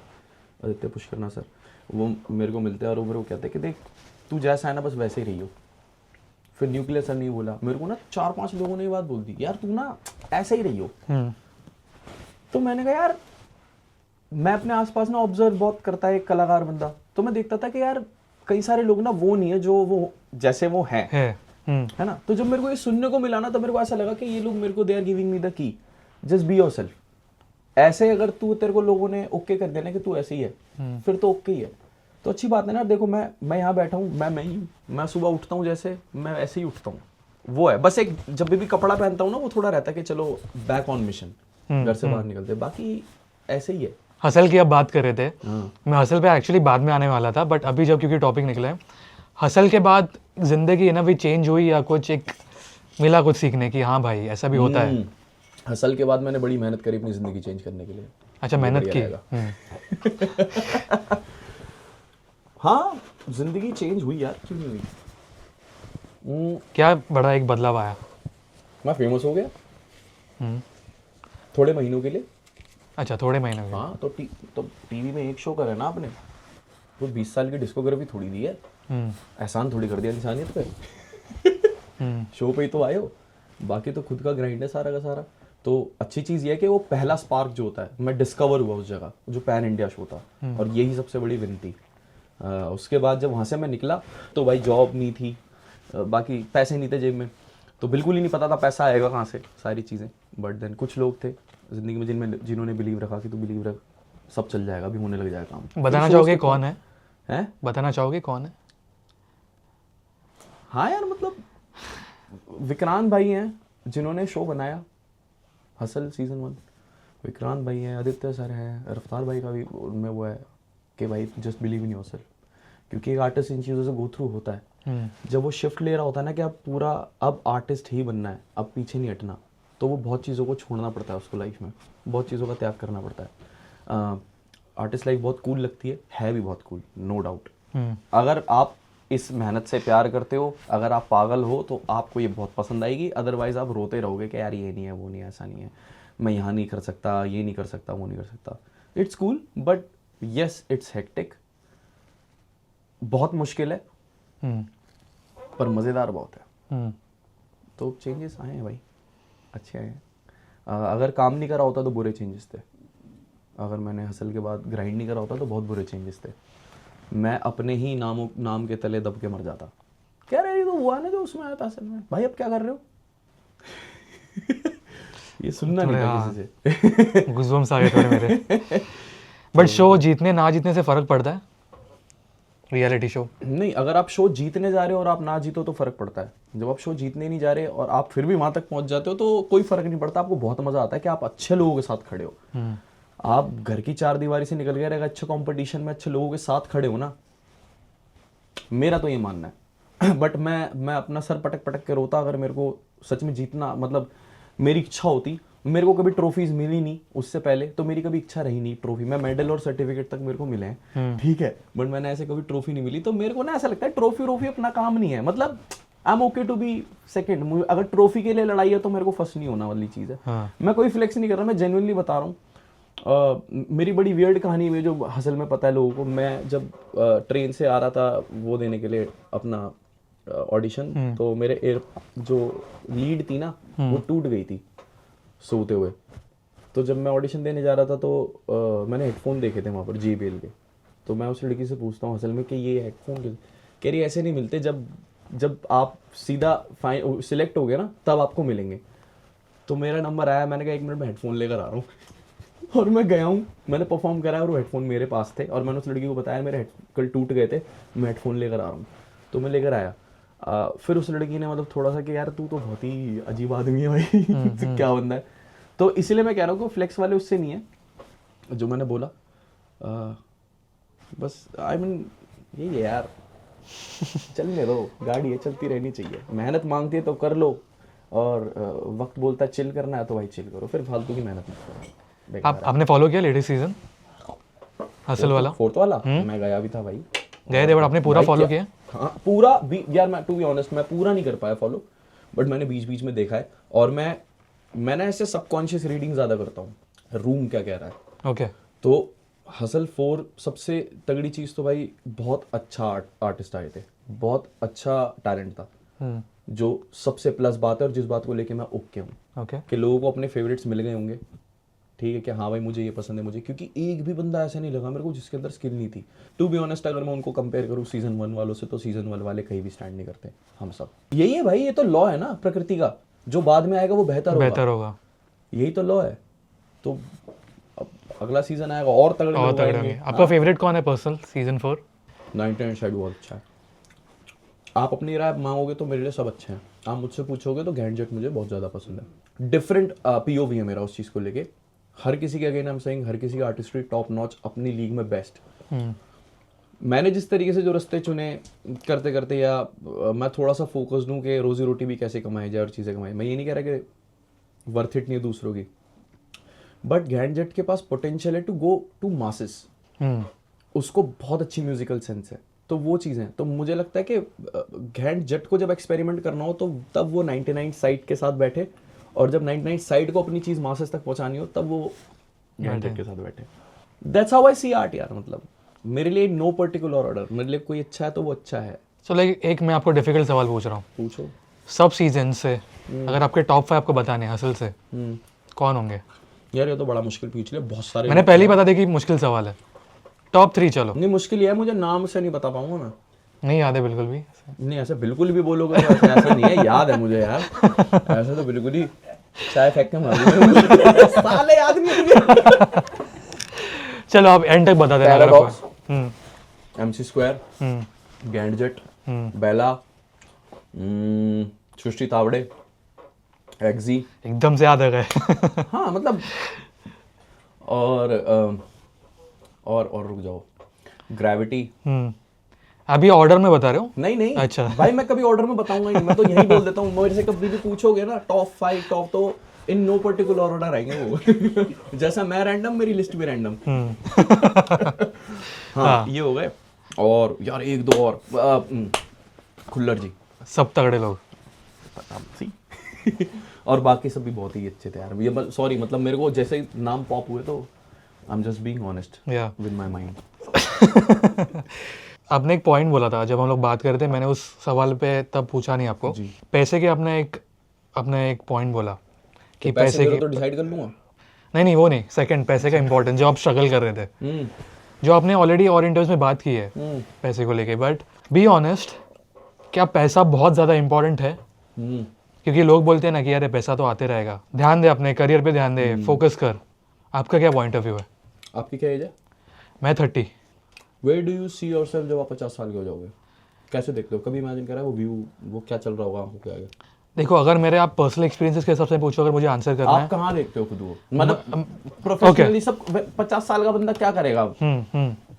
Aditya Pushkarna sir, वो मेरे को मिलते हैं और वो मेरे को कहते हैं कि देख तू जैसा है ना बस वैसे ही रही हो। फिर न्यूक्लियर सर नहीं बोला मेरे को ना, 4-5 लोगों ने ये बात बोल दी, यार तू ना ऐसे ही रही हो। तो मैंने कहा यार, मैं अपने आसपास ना ऑब्जर्व बहुत करता है एक कलाकार बंदा, तो मैं देखता था कि यार कई सारे लोग ना वो नहीं है जो वो जैसे वो है है ना। तो जब मेरे को ये सुनने को मिला ना, तो मेरे को ऐसा लगा कि ये लोग मेरे को they are giving me the key, just be yourself. ऐसे अगर तू, तेरे को लोगों ने ओके कर देना कि तू ऐसे ही है, फिर तो ओके ही है, तो अच्छी बात है ना। देखो मैं यहाँ बैठा हूँ, मैं ही हूँ, मैं सुबह उठता हूँ जैसे मैं ऐसे ही उठता हूँ, वो है। बस एक जब भी कपड़ा पहनता हूँ ना, वो थोड़ा रहता है कि चलो बैक ऑन मिशन, घर से बाहर निकलते, बाकी ऐसे ही है। हसल की अब बात कर रहे थे, मैं हसल पे एक्चुअली बाद में आने वाला था, बट अभी जब क्योंकि टॉपिक निकला है, हसल के बाद जिंदगी ना भी चेंज हुई या कुछ एक मिला कुछ सीखने की, हाँ भाई ऐसा भी होता है? हसल के बाद मैंने बड़ी मेहनत करी अपनी जिंदगी चेंज करने के लिए। अच्छा, मेहनत की। हाँ, जिंदगी चेंज हुई यार, क्यों नहीं हुई? क्या बड़ा एक बदलाव आया? मैं फेमस हो गया थोड़े महीनों के लिए। अच्छा, थोड़े महीने में? हाँ, तो टीवी में एक शो करा ना आपने, तो 20 साल की डिस्कोग्राफी थोड़ी दी है, एहसान थोड़ी कर दिया इंसानियत पे। शो पे ही तो आए हो, बाकी तो खुद का ग्राइंड है सारा का सारा। तो अच्छी चीज़ ये है कि वो पहला स्पार्क जो होता है, मैं डिस्कवर हुआ उस जगह, जो पैन इंडिया शो था, और यही सबसे बड़ी विन थी। उसके बाद जब वहाँ से मैं निकला तो भाई जॉब नहीं थी, बाकी पैसे नहीं थे जेब में, तो बिल्कुल ही नहीं पता था पैसा आएगा कहाँ से, सारी चीज़ें। बट देन कुछ लोग थे ज़िंदगी में जिन्होंने बिलीव रखा कि तू बिलीव रख, सब चल जाएगा, अभी होने लग जाएगा काम। बताना चाहोगे कौन है? हैं? बताना चाहोगे कौन है? हाँ यार, मतलब विक्रांत भाई हैं जिन्होंने शो बनाया हसल सीजन 1, विक्रांत भाई हैं, आदित्य सर हैं, रफ्तार भाई का भी उनमें वो है कि भाई जस्ट बिलीव इन योरसेल्फ। क्योंकि एक आर्टिस्ट इन चीज़ों से गो थ्रू होता है, जब वो शिफ्ट ले रहा होता है ना कि अब आर्टिस्ट ही बनना है, अब पीछे नहीं हटना, तो वो बहुत चीज़ों को छोड़ना पड़ता है उसको, लाइफ में बहुत चीज़ों का त्याग करना पड़ता है। आर्टिस्ट लाइफ बहुत कूल लगती है भी बहुत कूल, नो डाउट। अगर आप इस मेहनत से प्यार करते हो, अगर आप पागल हो तो आपको ये बहुत पसंद आएगी, अदरवाइज आप रोते रहोगे कि यार ये नहीं है, वो नहीं है, ऐसा नहीं है, मैं यहाँ नहीं कर सकता, ये नहीं कर सकता, वो नहीं कर सकता। It's cool but yes it's hectic, बहुत मुश्किल है पर मज़ेदार बहुत है। तो चेंजेस आए हैं भाई, अच्छे आए हैं। अगर काम नहीं करा होता तो बुरे चेंजेस थे, अगर मैंने हसल के बाद ग्राइंड नहीं करा होता तो बहुत बुरे चेंजेस थे। मैं अपने ही नाम के तले दब के मर जाता। क्या रे, ये तो हुआ ना जो उसमें आया था असल में, भाई अब क्या कर रहे हो? ये सुनना नहीं था किसी से। गुज़बम्स आ गए थोड़े मेरे। बट शो जीतने ना जीतने से फर्क पड़ता है? रियलिटी शो नहीं, अगर आप शो जीतने जा रहे हो और आप ना जीतो तो फर्क पड़ता है। जब आप शो जीतने नहीं जा रहे और आप फिर भी वहां तक पहुंच जाते हो तो कोई फर्क नहीं पड़ता, आपको बहुत मजा आता है कि आप अच्छे लोगों के साथ खड़े हो। आप घर की 4 दीवारी से निकल गए, अगर अच्छे कंपटीशन में अच्छे लोगों के साथ खड़े हो ना, मेरा तो ये मानना है। बट मैं अपना सर पटक पटक के रोता अगर मेरे को सच में जीतना, मतलब मेरी इच्छा होती। मेरे को कभी ट्रॉफीज मिली नहीं उससे पहले, तो मेरी कभी इच्छा रही नहीं ट्रॉफी, मैं मेडल और सर्टिफिकेट तक मेरे को मिले हैं, ठीक है, बट मैंने ऐसे कभी ट्रॉफी नहीं मिली। तो मेरे को ना ऐसा लगता है ट्रॉफी अपना काम नहीं है, मतलब I am okay to be second. अगर ट्रॉफी के लिए लड़ाई है तो मेरे को फर्स्ट नहीं होना वाली चीज़ है। मैं कोई फ्लेक्स नहीं कर रहा, मैं जेन्युइनली बता रहा हूँ। मेरी बड़ी वियर्ड कहानी है जो हसल में पता है लोगों को। मैं जब ट्रेन से आ रहा था वो देने के लिए अपना ऑडिशन, तो मेरे एयर जो लीड थी ना वो टूट गई थी सोते हुए। तो जब मैं ऑडिशन देने जा रहा था तो मैंने हेडफोन देखे थे वहाँ पर JBL के। तो मैं उस लड़की से पूछता हूँ असल में कि ये हेडफोन कह रही ऐसे नहीं मिलते, जब आप सीधा सिलेक्ट हो गए ना तब आपको मिलेंगे। तो मेरा नंबर आया, मैंने कहा 1 मिनट में हेडफोन लेकर आ रहा हूँ और मैं गया हूँ, मैंने परफॉर्म करा और वो हेडफोन मेरे पास थे और मैंने उस लड़की को बताया मेरे कल टूट गए थे, मैं हेडफोन लेकर आ रहा हूँ। तो मैं लेकर आया। फिर उस लड़की ने मतलब थोड़ा सा कि यार तू तो बहुत ही अजीब आदमी है भाई क्या बंदा है। तो इसीलिए मैं कह रहा हूँ कि फ्लेक्स वाले उससे नहीं है जो मैंने बोला। बस आई मीन यही है यार, चलने दो, गाड़ी है चलती रहनी चाहिए। मेहनत मांगती है तो कर लो, और वक्त बोलता है चिल करना है तो भाई चिल करो, फिर फालतू की मेहनत मत करो। आपने फॉलो किया लेटेस्ट सीजन हसल वाला? 4th वाला मैं गया भी था भाई। गए थे बट आपने पूरा भाई फॉलो क्या- किया? हाँ पूरा भी यार, मैं टू बी ऑनेस्ट मैं पूरा नहीं कर पाया फॉलो, बट मैंने बीच बीच में देखा है। और मैंने ऐसे सबकॉन्शियस रीडिंग ज़्यादा करता हूँ, रूम क्या कह रहा है। ओके। तो हसल 4 सबसे तगड़ी चीज़ तो भाई बहुत अच्छा आर्टिस्ट आए थे, बहुत अच्छा टैलेंट था, जो सबसे प्लस बात है और जिस बात को लेके मैं ओके हूँ ओके। कि लोगों को अपने फेवरेट्स मिल गए होंगे। ठीक है कि हाँ भाई मुझे ये पसंद है मुझे, क्योंकि एक भी बंदा ऐसा नहीं लगा मेरे को जिसके अंदर स्किल नहीं थी। टू बी ऑनेस्ट अगर मैं उनको कंपेयर करूँ सीजन 1 वालों से, तो सीजन 1 वाले कहीं भी स्टैंड नहीं करते। हम सब यही है भाई, ये तो लॉ है ना प्रकृति का, जो बाद में आएगा वो बेहतर होगा। यही तो लॉ है। तो अब अगला सीजन आएगा और तगड़े और लोग तगड़े आएंगे। होंगे। आपका फेवरेट कौन है पर्सनल सीजन 4? 99 साइड बहुत अच्छा है। आप अपनी राय मांगोगे तो मेरे लिए सब अच्छे हैं, आप मुझसे पूछोगे तो गैंडजेट मुझे बहुत ज़्यादा पसंद है। डिफरेंट POV है मेरा उस चीज़ को लेके। हर किसी के अगेन आई एम सेइंग, हर किसी का आर्टिस्ट्री टॉप नॉच, अपनी लीग में बेस्ट। मैंने जिस तरीके से जो रास्ते चुने करते करते, या मैं थोड़ा सा फोकस्ड हूँ कि रोजी रोटी भी कैसे कमाई जाए और चीज़ें कमाई। मैं ये नहीं कह रहा कि वर्थ इट नहीं है दूसरों की, बट गैंडजेट के पास पोटेंशियल है टू गो टू मासेस। उसको बहुत अच्छी म्यूजिकल सेंस है, तो वो चीज़ें। तो मुझे लगता है कि गैंडजेट को जब एक्सपेरिमेंट करना हो तो तब वो 99 साइट के साथ बैठे, और जब 99 साइट को अपनी चीज़ मासेस तक पहुंचानी हो तब वो गैंडजेट के साथ बैठे। That's how I see art यार। मतलब मेरे लिए नो पर्टिकुलर ऑर्डर, मेरे लिए कोई अच्छा है तो वो अच्छा है। सो लाइक एक मैं आपको डिफिकल्ट सवाल पूछ रहा हूँ। पूछो। सब सीजन से अगर आपके टॉप 5 आपको बताने हैं हसल से, कौन होंगे? यार ये तो बड़ा मुश्किल पूछ लिया, बहुत सारे मैंने पहले ही बता दिया कि मुश्किल सवाल है। टॉप 3 चलो। नहीं मुश्किल ये है, मुझे नाम से नहीं बता पाऊंगा मैं। नहीं याद है बिल्कुल भी? नहीं ऐसे बिल्कुल भी बोलोगे तो ऐसा नहीं है, याद है मुझे यार। ऐसे तो बिल्कुल ही चाय फेंक के मार दूंगा। साले याद नहीं है मुझे। चलो आप एंड तक बता देना। पैराडॉक्स, हम्म। MC स्क्वायर, गैंडजेट, बेला, सृष्टि तावड़े, एक्जी। एकदम से याद आ गए। हाँ मतलब और रुक जाओ, ग्रेविटी। अभी ऑर्डर में बता रहे हो? नहीं नहीं अच्छा। भाई मैं कभी ऑर्डर में बताऊंगा नहीं, मैं तो यही बोल देता हूँ। मेरे से कभी भी पूछोगे ना टॉप 5 टॉप, तो इन नो पर्टिकुलर ऑर्डर आएंगे वो। जैसा मैं रैंडम, मेरी लिस्ट भी रैंडम। हाँ ये हो गए। और यार 1-2 और, खुल्लर जी, सब तगड़े लोग। और बाकी सब भी बहुत ही अच्छे थे यार। ये सॉरी मतलब मेरे को जैसे ही नाम पॉप हुए तो I am just being honest या विद माय माइंड। आपने एक पॉइंट बोला था जब हम लोग बात कर रहे थे, मैंने उस सवाल पे तब पूछा नहीं आपको। जी। पैसे के आपने एक पॉइंट बोला कि पैसे पैसे के की, तो डिसाइड कर लूंगा। नहीं वो नहीं, सेकंड पैसे का इंपॉर्टेंस जो आप स्ट्रगल कर रहे थे, जो आपने ऑलरेडी और इंटरव्यूज में बात की है पैसे को लेके। बट बी ऑनेस्ट, क्या पैसा बहुत ज़्यादा इंपॉर्टेंट है? क्योंकि लोग बोलते हैं ना कि यार पैसा तो आते रहेगा, ध्यान दे अपने करियर पे, ध्यान दे, फोकस कर। आपका क्या पॉइंट ऑफ व्यू है? आपकी क्या एज है? मैं 30। Where do you see yourself जब आप 50 साल के हो जाओगे? कैसे देखते हो? कभी इमेजिन करा है वो व्यू, वो क्या चल रहा होगा आंखों के आगे? देखो अगर मेरे आप पर्सनल एक्सपीरियंसेस के हिसाब से पूछो, अगर मुझे आंसर करना आप कहाँ देखते हो खुद को? मतलब प्रोफेशनली सब 50 साल का बंदा क्या करेगा अब?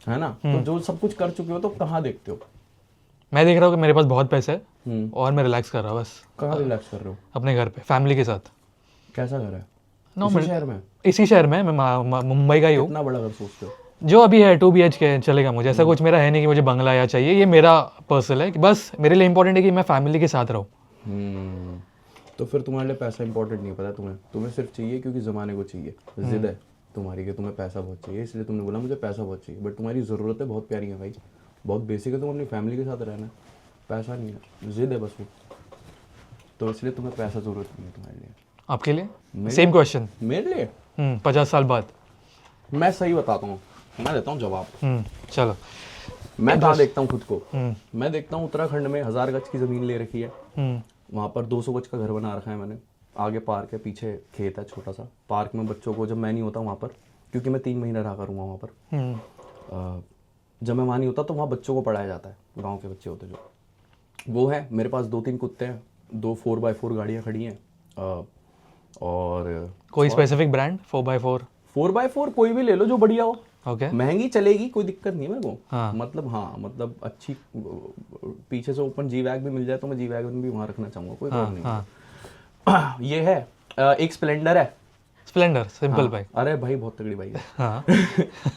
है ना? तो जो सब कुछ कर चुके हो तो कहाँ देखते हो? मैं देख रहा हूँ कि मेरे पास बहुत पैसे है और मैं रिलैक्स कर रहा हूँ बस। कहाँ रिलैक्स कर रहे हो? अपने घर पे, फैमिली के साथ। कैसा घर है? नॉर्मल शहर में? इसी शहर में, मैं मुंबई का ही हूँ। कितना बड़ा घर सोचते हो? जो अभी है 2 BHK चलेगा मुझे, ऐसा कुछ मेरा है नहीं कि मुझे बंगला या चाहिए। ये मेरा पर्सनल है कि बस मेरे लिए इंपॉर्टेंट है कि मैं फैमिली के साथ रहूँ। तो फिर तुम्हारे लिए पैसा इंपॉर्टेंट नहीं, पता तुम्हें सिर्फ चाहिए क्योंकि ज़माने को चाहिए, जिद है तुम्हारी कि तुम्हें पैसा बहुत चाहिए, इसलिए तुमने बोला मुझे पैसा बहुत चाहिए, बट तुम्हारी ज़रूरतें बहुत प्यारी हैं भाई, बहुत बेसिक है, तुम अपनी फैमिली के साथ रहना है, पैसा नहीं है, जिद है बस वो, तो इसलिए तुम्हें पैसा ज़रूरत नहीं है तुम्हारे लिए। आपके लिए सेम क्वेश्चन। मेरे लिए 50 साल बाद। मैं सही बताता हूँ, मैं देता हूँ जवाब। चलो। मैं कहाँ देखता हूँ खुद को, मैं देखता हूँ उत्तराखंड में 1000 गज की ज़मीन ले रखी है, वहाँ पर 200 गज का घर बना रखा है मैंने, आगे पार्क है, पीछे खेत है छोटा सा, पार्क में बच्चों को, जब मैं नहीं होता वहाँ पर, क्योंकि मैं 3 महीने रहा करूँगा वहाँ पर, जब मैं वहाँ नहीं होता तो वहाँ बच्चों को पढ़ाया जाता है, गाँव के बच्चे होते जो, वो है। मेरे पास 2-3 कुत्ते हैं, 2 4x4 गाड़ियाँ खड़ी हैं, और कोई स्पेसिफिक ब्रांड 4x4? 4x4 कोई भी ले लो जो बढ़िया हो, ओके। महंगी चलेगी, कोई दिक्कत नहीं है मेरे को। हाँ। मतलब अच्छी, पीछे से ओपन जी वैग भी मिल जाए तो मैं जी वैगन भी वहाँ रखना चाहूँगा, कोई प्रॉब्लम नहीं है। ये है, एक स्प्लेंडर है। स्प्लेंडर सिंपल हाँ, बाइक। अरे भाई बहुत तगड़ी बाइक है। हाँ।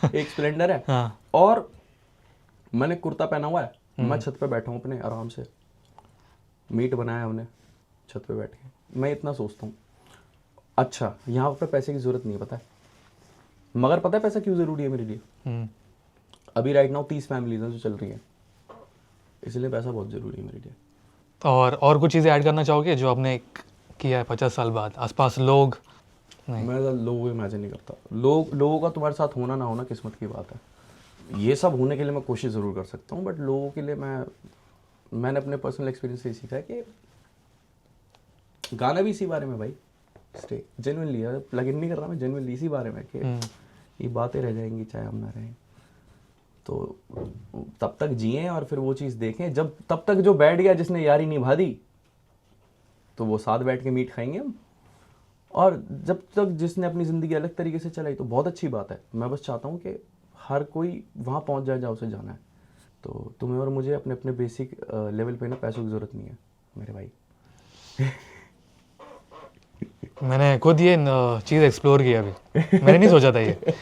एक स्प्लेंडर है, हाँ। और मैंने कुर्ता पहना हुआ है, मैं छत पे बैठा हूँ अपने आराम से, मीट बनाया हमने छत पे बैठ के। मैं इतना सोचता हूँ, अच्छा यहाँ पे पैसे की जरूरत नहीं है, पता है, मगर पता है पैसा क्यों जरूरी है मेरे लिए? अभी राइट नाउ 30 फैमिलीज हैं जो चल रही हैं, इसलिए पैसा बहुत जरूरी है मेरे लिए। और कुछ चीज़ें ऐड करना चाहोगे जो आपने किया है 50 साल बाद? आसपास लोग? नहीं। मैं लोगों को इमेजिन नहीं करता, लोगों का तुम्हारे साथ होना ना होना किस्मत की बात है, ये सब होने के लिए मैं कोशिश ज़रूर कर सकता हूँ, बट लोगों के लिए मैंने अपने पर्सनल एक्सपीरियंस से ये सीखा है कि गाना भी इसी बारे में भाई, स्टे जेन्युइनली, प्लग इन नहीं कर रहा मैं, जेन्युइनली इसी बारे में कि ये बातें रह जाएंगी चाहे हम ना रहें, तो तब तक जिएं और फिर वो चीज़ देखें, जब तब तक जो बैठ गया जिसने यारी निभा दी तो वो साथ बैठ के मीट खाएंगे हम, और जब तक जिसने अपनी ज़िंदगी अलग तरीके से चलाई तो बहुत अच्छी बात है। मैं बस चाहता हूँ कि हर कोई वहाँ पहुँच जाए जहाँ उसे जाना है, तो तुम्हें और मुझे अपने अपने बेसिक लेवल पे ना पैसों की ज़रूरत नहीं है मेरे भाई। मैंने खुद ये चीज़ एक्सप्लोर की अभी, मैंने नहीं सोचा था ये।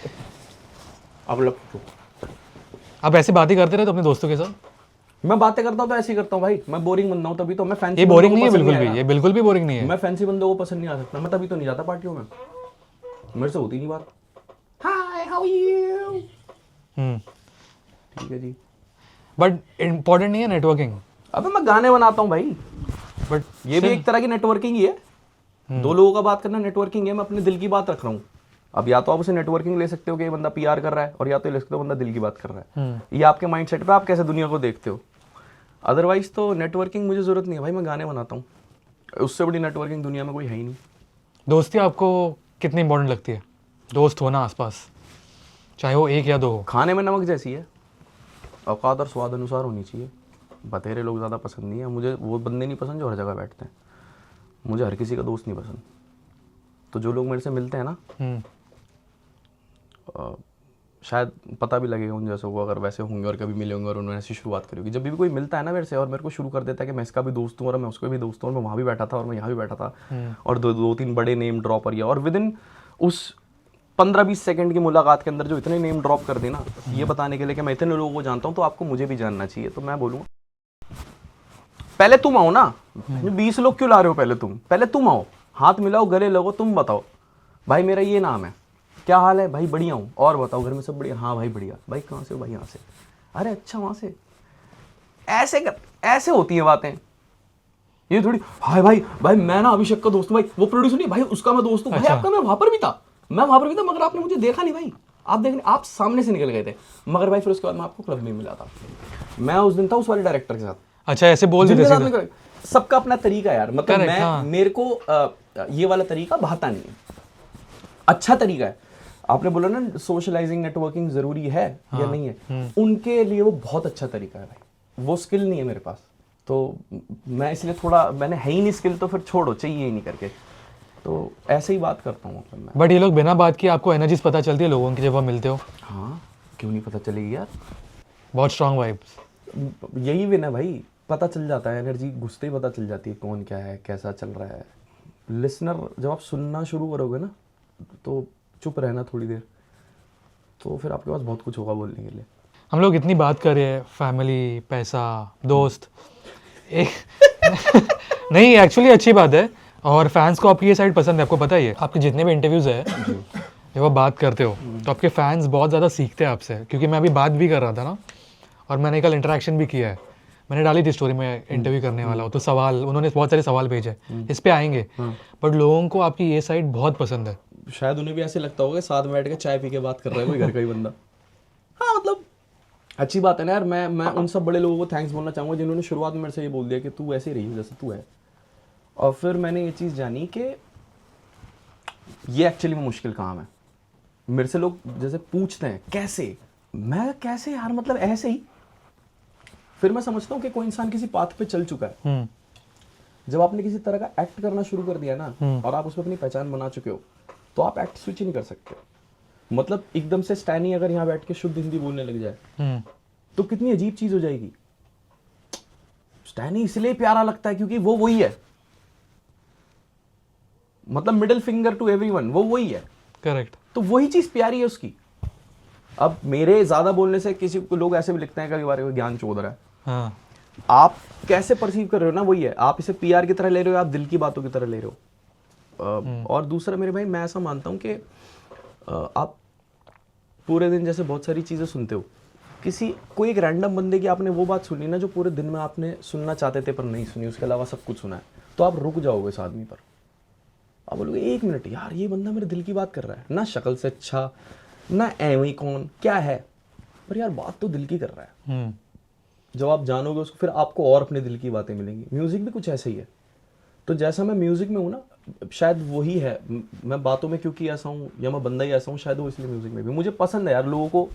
अब लग आप ऐसी बातें करते रहे तो अपने दोस्तों के साथ? मैं बातें करता हूँ तो ऐसे ही करता हूँ भाई, मैं बोरिंग बंदा हूँ तभी तो, मैं फैंसी ये बोरिंग नहीं है बिल्कुल भी, ये बिल्कुल भी बोरिंग नहीं है। मैं फैंसी बंदों को पसंद नहीं आ सकता, मैं तभी तो नहीं जाता पार्टियों में, मेरे से होती नहीं बात, हाय हाउ यू, ठीक है जी, बट इम्पोर्टेंट नहीं है नेटवर्किंग? अबे मैं गाने बनाता हूँ भाई, बट ये भी एक तरह की नेटवर्किंग ही है, दो लोगों का बात करना नेटवर्किंग है, मैं अपने दिल की बात रख रहा हूँ। अब या तो आप उसे नेटवर्किंग ले सकते हो कि ये बंदा पीआर कर रहा है, और या तो ले सकते हो बंदा दिल की बात कर रहा है, ये आपके माइंडसेट पे आप कैसे दुनिया को देखते हो। अदरवाइज तो नेटवर्किंग मुझे जरूरत नहीं है भाई, मैं गाने बनाता हूँ, उससे बड़ी नेटवर्किंग दुनिया में कोई है ही नहीं। दोस्ती आपको कितनी इंपॉर्टेंट लगती है? दोस्त होना आसपास, चाहे वो एक या दो हो। खाने में नमक जैसी है, औकात और स्वाद अनुसार होनी चाहिए। बतेरे लोग ज़्यादा पसंद नहीं है मुझे, वो बंदे नहीं पसंद जो हर जगह बैठते हैं, मुझे हर किसी का दोस्त नहीं पसंद। तो जो लोग मेरे से मिलते हैं ना, शायद पता भी लगेगा उन जैसे वो अगर वैसे होंगे और कभी मिले होंगे और उन्होंने ऐसी शुरुआत करी होगी। जब भी कोई मिलता है ना मेरे से और मेरे को शुरू कर देता है कि मैं इसका भी दोस्त हूँ और मैं उसका भी दोस्त हूँ, और मैं वहाँ भी बैठा था और मैं यहाँ भी बैठा था, और दो तीन बड़े नेम ड्रॉप और और विद इन उस 15-20 सेकंड की मुलाकात के अंदर जो इतने नेम ड्रॉप कर देना, ये बताने के लिए कि मैं इतने लोगों को जानता हूँ तो आपको मुझे भी जानना चाहिए, तो मैं बोलूँगा पहले तुम आओ ना, 20 लोग क्यों ला रहे हो, पहले तुम आओ, हाथ मिलाओ, गले लगो, तुम बताओ भाई मेरा ये नाम है, क्या हाल है भाई, बढ़िया हूँ, और बताओ घर में सब बढ़िया, हाँ भाई बढ़िया, भाई कहाँ से हो, भाई यहाँ से, अरे अच्छा वहाँ से, ऐसे होती हैं बातें। ये थोड़ी हाय भाई मैं ना अभिषेक का दोस्त हूँ भाई, वो प्रोड्यूसर नहीं भाई उसका मैं दोस्त हूँ भाई, आपका मैं वहाँ पर भी था मगर आपने मुझे देखा नहीं भाई, आप सामने से निकल गए थे, मगर भाई फिर उसके बाद मैं आपको क्लब में मिला था, मैं उस दिन था उस वाले डायरेक्टर के साथ। अच्छा, ऐसे बोल देते सीधे। सबका अपना तरीका यार, मतलब Correct, मैं हाँ। मेरे को ये वाला तरीका भाता नहीं है, अच्छा तरीका है। आपने बोला ना सोशलाइजिंग नेटवर्किंग जरूरी है या नहीं है, उनके लिए वो बहुत अच्छा तरीका है भाई, वो स्किल नहीं है मेरे पास, तो मैं इसलिए थोड़ा, मैंने है ही नहीं स्किल तो फिर छोड़ो, चाहिए ही नहीं करके, तो ऐसे ही बात करता हूँ मतलब मैं। बट ये लोग बिना बात किए आपको एनर्जीज पता चलती है लोगों की जब आप मिलते हो? हाँ क्यों नहीं पता चलेगी यार, बहुत स्ट्रांग वाइब्स। यही विन है भाई, पता चल जाता है, एनर्जी घुसते ही पता चल जाती है कौन क्या है, कैसा चल रहा है। लिसनर जब आप सुनना शुरू करोगे ना, तो चुप रहना थोड़ी देर, तो फिर आपके पास बहुत कुछ होगा बोलने के लिए। हम लोग इतनी बात कर रहे हैं, फैमिली, पैसा, दोस्त, एक नहीं एक्चुअली अच्छी बात है, और फैंस को आपकी ये साइड पसंद है, आपको पता ही है। आपके जितने भी इंटरव्यूज़ है जब आप बात करते हो तो आपके फैंस बहुत ज़्यादा सीखते हैं आपसे, क्योंकि मैं अभी बात भी कर रहा था ना, और मैंने कल इंटरेक्शन भी किया है, मैंने डाली थी स्टोरी में इंटरव्यू करने वाला हूँ, तो सवाल उन्होंने बहुत सारे सवाल भेजे, इस पे आएंगे, बट लोगों को आपकी ये साइड बहुत पसंद है। शायद उन्हें भी ऐसे लगता होगा साथ में बैठ के चाय पी के बात कर रहा है कोई घर का ही बंदा। हाँ मतलब अच्छी बात है ना यार। मैं उन सब बड़े लोगों को थैंक्स बोलना चाहूँगा जिन्होंने शुरुआत में मेरे से ये बोल दिया कि तू ऐसे ही रही जैसे तू है। और फिर मैंने ये चीज़ जानी कि ये एक्चुअली में मुश्किल काम है। मेरे से लोग जैसे पूछते हैं कैसे, मैं कैसे यार मतलब ऐसे ही। फिर मैं समझता हूँ कि कोई इंसान किसी पाथ पे चल चुका है, जब आपने किसी तरह का एक्ट करना शुरू कर दिया ना और आप उसमें अपनी पहचान बना चुके हो, तो आप एक्ट स्विच ही नहीं कर सकते। मतलब एकदम से स्टैनी अगर यहाँ बैठ के शुद्ध हिंदी बोलने लग जाए तो कितनी अजीब चीज हो जाएगी। स्टैनी इसलिए प्यारा लगता है क्योंकि वो वही है, मतलब मिडिल फिंगर टू एवरीवन, वो वही है। करेक्ट। तो वही चीज प्यारी है उसकी। अब मेरे ज्यादा बोलने से किसी को लोग ऐसे भी लिखते हैं कभी बारे में ज्ञान चोद रहा है। हाँ, आप कैसे परसीव कर रहे हो ना वही है। आप इसे पीआर की तरह ले रहे हो, आप दिल की बातों की तरह ले रहे हो। और दूसरा मेरे भाई, मैं ऐसा मानता हूं कि आप पूरे दिन जैसे बहुत सारी चीजें सुनते हो, कोई एक रैंडम बंदे की आपने वो बात सुनी ना जो पूरे दिन में आपने सुनना चाहते थे पर नहीं सुनी, उसके अलावा सब कुछ सुना है, तो आप रुक जाओगे इस आदमी पर। आप बोलोगे 1 मिनट यार, ये बंदा मेरे दिल की बात कर रहा है, ना शक्ल से अच्छा ना एवं कौन क्या है, पर यार बात तो दिल की कर रहा है। जब आप जानोगे उसको फिर आपको और अपने दिल की बातें मिलेंगी। म्यूजिक भी कुछ ऐसे ही है। तो जैसा मैं म्यूजिक में हूँ ना, शायद वही है मैं बातों में क्योंकि ऐसा हूँ, या मैं बंदा ही ऐसा हूँ, शायद वो इसलिए म्यूजिक में भी मुझे पसंद है यार। लोगों को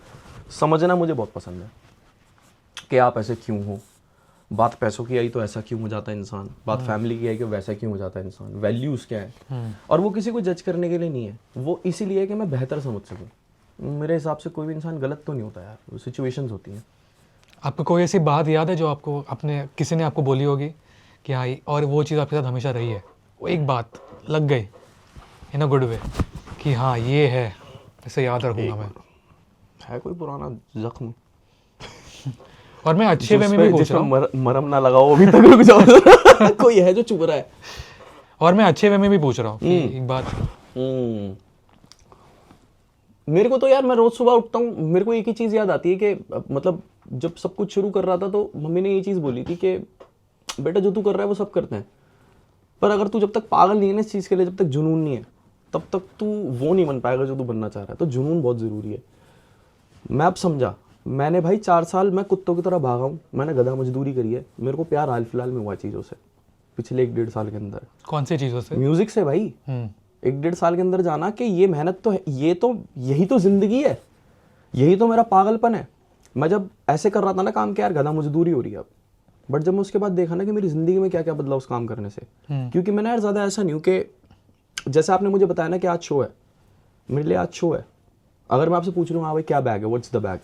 समझना मुझे बहुत पसंद है कि आप ऐसे क्यों हो। बात पैसों की आई तो ऐसा क्यों हो जाता है इंसान, बात फैमिली की आई कि वैसा क्यों हो जाता है इंसान, वैल्यूज़ क्या है। और वो किसी को जज करने के लिए नहीं है, वो इसीलिए है कि मैं बेहतर समझ सकूँ। मेरे हिसाब से कोई भी इंसान गलत तो नहीं होता यार, वो सिचुएशंस होती हैं। आपको कोई ऐसी बात याद है जो आपको अपने किसी ने आपको बोली होगी कि हाँ, और वो चीज़ आपके साथ हमेशा रही है, वो एक बात लग गई इन अ गुड वे कि हाँ ये है, इसे याद रखूंगा मैं? है कोई पुराना जख्म? और मैं अच्छे वे में भी पूछ रहा हूँ, मरहम ना लगाओ अभी तक, रुक जाओ। कोई है जो चुभ रहा है। और मैं अच्छे वे में भी पूछ रहा हूँ कि एक बात। मेरे को तो यार, मैं रोज सुबह उठता हूँ, मेरे को एक ही चीज याद आती है कि मतलब जब सब कुछ शुरू कर रहा था तो मम्मी ने ये चीज बोली थी कि बेटा जो तू कर रहा है वो सब करते हैं, पर अगर तू जब तक पागल नहीं है ना इस चीज के लिए, जब तक जुनून नहीं है, तब तक तू वो नहीं बन पाएगा जो तू बनना चाह रहा है। तो जुनून बहुत जरूरी है। मैं अब समझा। मैंने भाई 4 साल मैं कुत्तों की तरह भागा हूँ, मैंने गधा मजदूरी करी है। मेरे को प्यार हाल फिलहाल में हुआ चीज़ों से, पिछले 1-1.5 साल के अंदर। कौन सी चीज़ों से? म्यूजिक से भाई। 1-1.5 साल के अंदर जाना कि ये मेहनत तो है, यही तो जिंदगी है, यही तो मेरा पागलपन है। मैं जब ऐसे कर रहा था ना काम के यार गधा मजदूरी हो रही है अब, बट जब मैं उसके बाद देखा ना कि मेरी जिंदगी में क्या क्या बदला उस काम करने से, क्योंकि मैंने यार ज़्यादा ऐसा नहीं हूँ कि जैसे आपने मुझे बताया ना कि आज शो है, मेरे लिए आज शो है। अगर मैं आपसे पूछ रहा हूँ हाँ भाई क्या बैग है, व्हाट्स द बैग,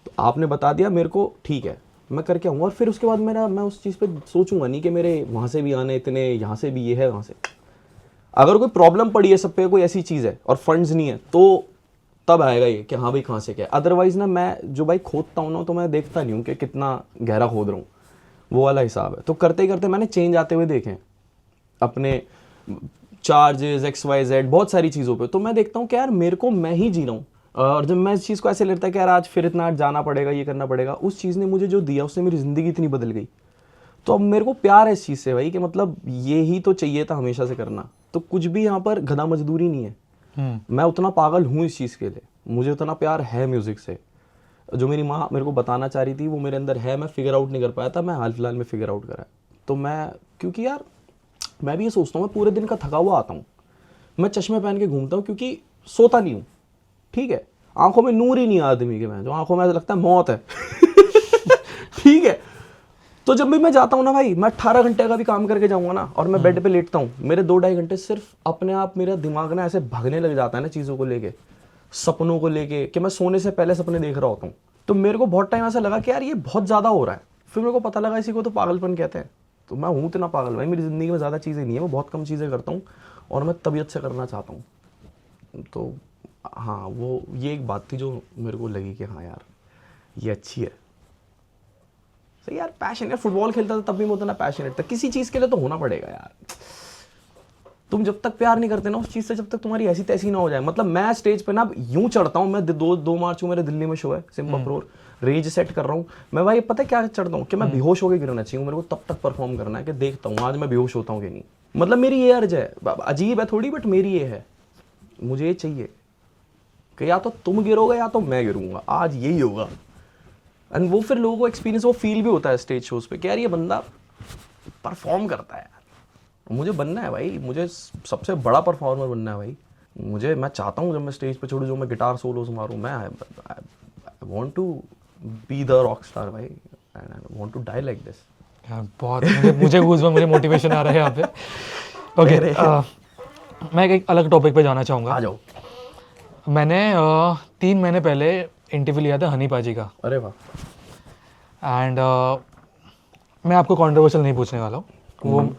तो आपने बता दिया मेरे को, ठीक है मैं करके आऊँगा। और फिर उसके बाद मैं उस चीज़ पे सोचूंगा नहीं कि मेरे वहाँ से भी आने इतने, यहाँ से भी ये है, वहाँ से। अगर कोई प्रॉब्लम पड़ी है सब पे, कोई ऐसी चीज़ है और फंड्स नहीं है, तो तब आएगा ये कि हाँ भाई कहाँ से क्या है। अदरवाइज ना मैं जो भाई खोदता हूँ ना, तो मैं देखता नहीं हूँ कि कितना गहरा खोद रहा हूँ, वो वाला हिसाब है। तो करते ही करते मैंने चेंज आते हुए देखे हैं अपने चार्जेस XYZ बहुत सारी चीज़ों पे। तो मैं देखता हूँ कि यार मेरे को मैं ही जी रहा हूँ, और जब मैं इस चीज़ को ऐसे लेता है कि यार आज फिर इतना जाना पड़ेगा, ये करना पड़ेगा, उस चीज़ ने मुझे जो दिया उससे मेरी ज़िंदगी इतनी बदल गई। तो अब मेरे को प्यार है इस चीज़ से भाई कि मतलब ये ही तो चाहिए था हमेशा से करना। तो कुछ भी यहाँ पर गधा मजदूरी नहीं है। मैं उतना पागल हूँ इस चीज़ के लिए, मुझे उतना प्यार है म्यूज़िक से। जो मेरी माँ मेरे को बताना चाह रही थी वो मेरे अंदर है, मैं फिगर आउट नहीं कर पाया था, मैं हाल फिलहाल में फिगर आउट करा। तो मैं, क्योंकि यार मैं भी ये सोचता हूँ, मैं पूरे दिन का थका हुआ आता हूँ, मैं चश्मे पहन के घूमता हूँ क्योंकि सोता नहीं हूँ, ठीक है। आंखों में नूर ही नहीं है आदमी के, मैं जो आंखों में ऐसा लगता है मौत है। ठीक है। तो जब भी मैं जाता हूँ ना भाई, मैं 18 घंटे का भी काम करके जाऊँगा ना, और मैं बेड पे लेटता हूँ, मेरे 2-2.5 घंटे सिर्फ अपने आप मेरा दिमाग ना ऐसे भागने लग जाता है ना चीज़ों को लेके, सपनों को लेके, कि मैं सोने से पहले सपने देख रहा होता हूँ। तो मेरे को बहुत टाइम ऐसा लगा कि यार ये बहुत ज़्यादा हो रहा है। फिर मेरे को पता लगा इसी को तो पागलपन कहते हैं। तो मैं हूँ इतना पागल भाई, मेरी ज़िंदगी में ज़्यादा चीज़ें नहीं है, मैं बहुत कम चीज़ें करता हूँ और मैं तबीयत से करना चाहता हूँ। तो हाँ, वो ये एक बात थी जो मेरे को लगी कि हाँ यार ये अच्छी है। सही यार, पैशन है। फुटबॉल खेलता था तब भी मैं उतना पैशनेट था, किसी चीज़ के लिए तो होना पड़ेगा यार। तुम जब तक प्यार नहीं करते ना उस चीज़ से, जब तक तुम्हारी ऐसी तैसी ना हो जाए। मतलब मैं स्टेज पे ना यूं चढ़ता हूँ, मैं 2 मार्च को मेरे दिल्ली में शो है सिम्बा प्रोर, रेंज सेट कर रहा हूँ मैं भाई, पता है क्या चढ़ता हूँ कि मैं बेहोश होकर गिरना चाहिए, मेरे को तब तक परफॉर्म करना है कि देखता हूँ आज मैं बेहोश होता हूँ कि नहीं। मतलब मेरी ये अर्ज है, अजीब है थोड़ी, बट मेरी ये है, मुझे ये चाहिए कि या तो तुम गिरोगे या तो मैं गिरूंगा, आज यही होगा। एंड वो फिर लोगों को एक्सपीरियंस, वो फील भी होता है स्टेज शोज पे कि यार ये बंदा परफॉर्म करता है। मुझे बनना है भाई, मुझे सबसे बड़ा परफॉर्मर बनना है भाई। मैं चाहता हूँ जब मैं स्टेज पे छोड़ू, जो मैं गिटार सोलोस मारूँ, मैं I want to be the rock star भाई, and I want to die like this. बहुत मुझे मुझे मोटिवेशन आ रहा है यहाँ पे। ओके, मैं एक अलग टॉपिक पे जाना चाहूँगा। आ जाओ। मैंने 3 महीने पहले इंटरव्यू लिया था हनी पाजी का, अरे वाह। एंड मैं आपको कंट्रोवर्शियल नहीं पूछने वाला हूँ,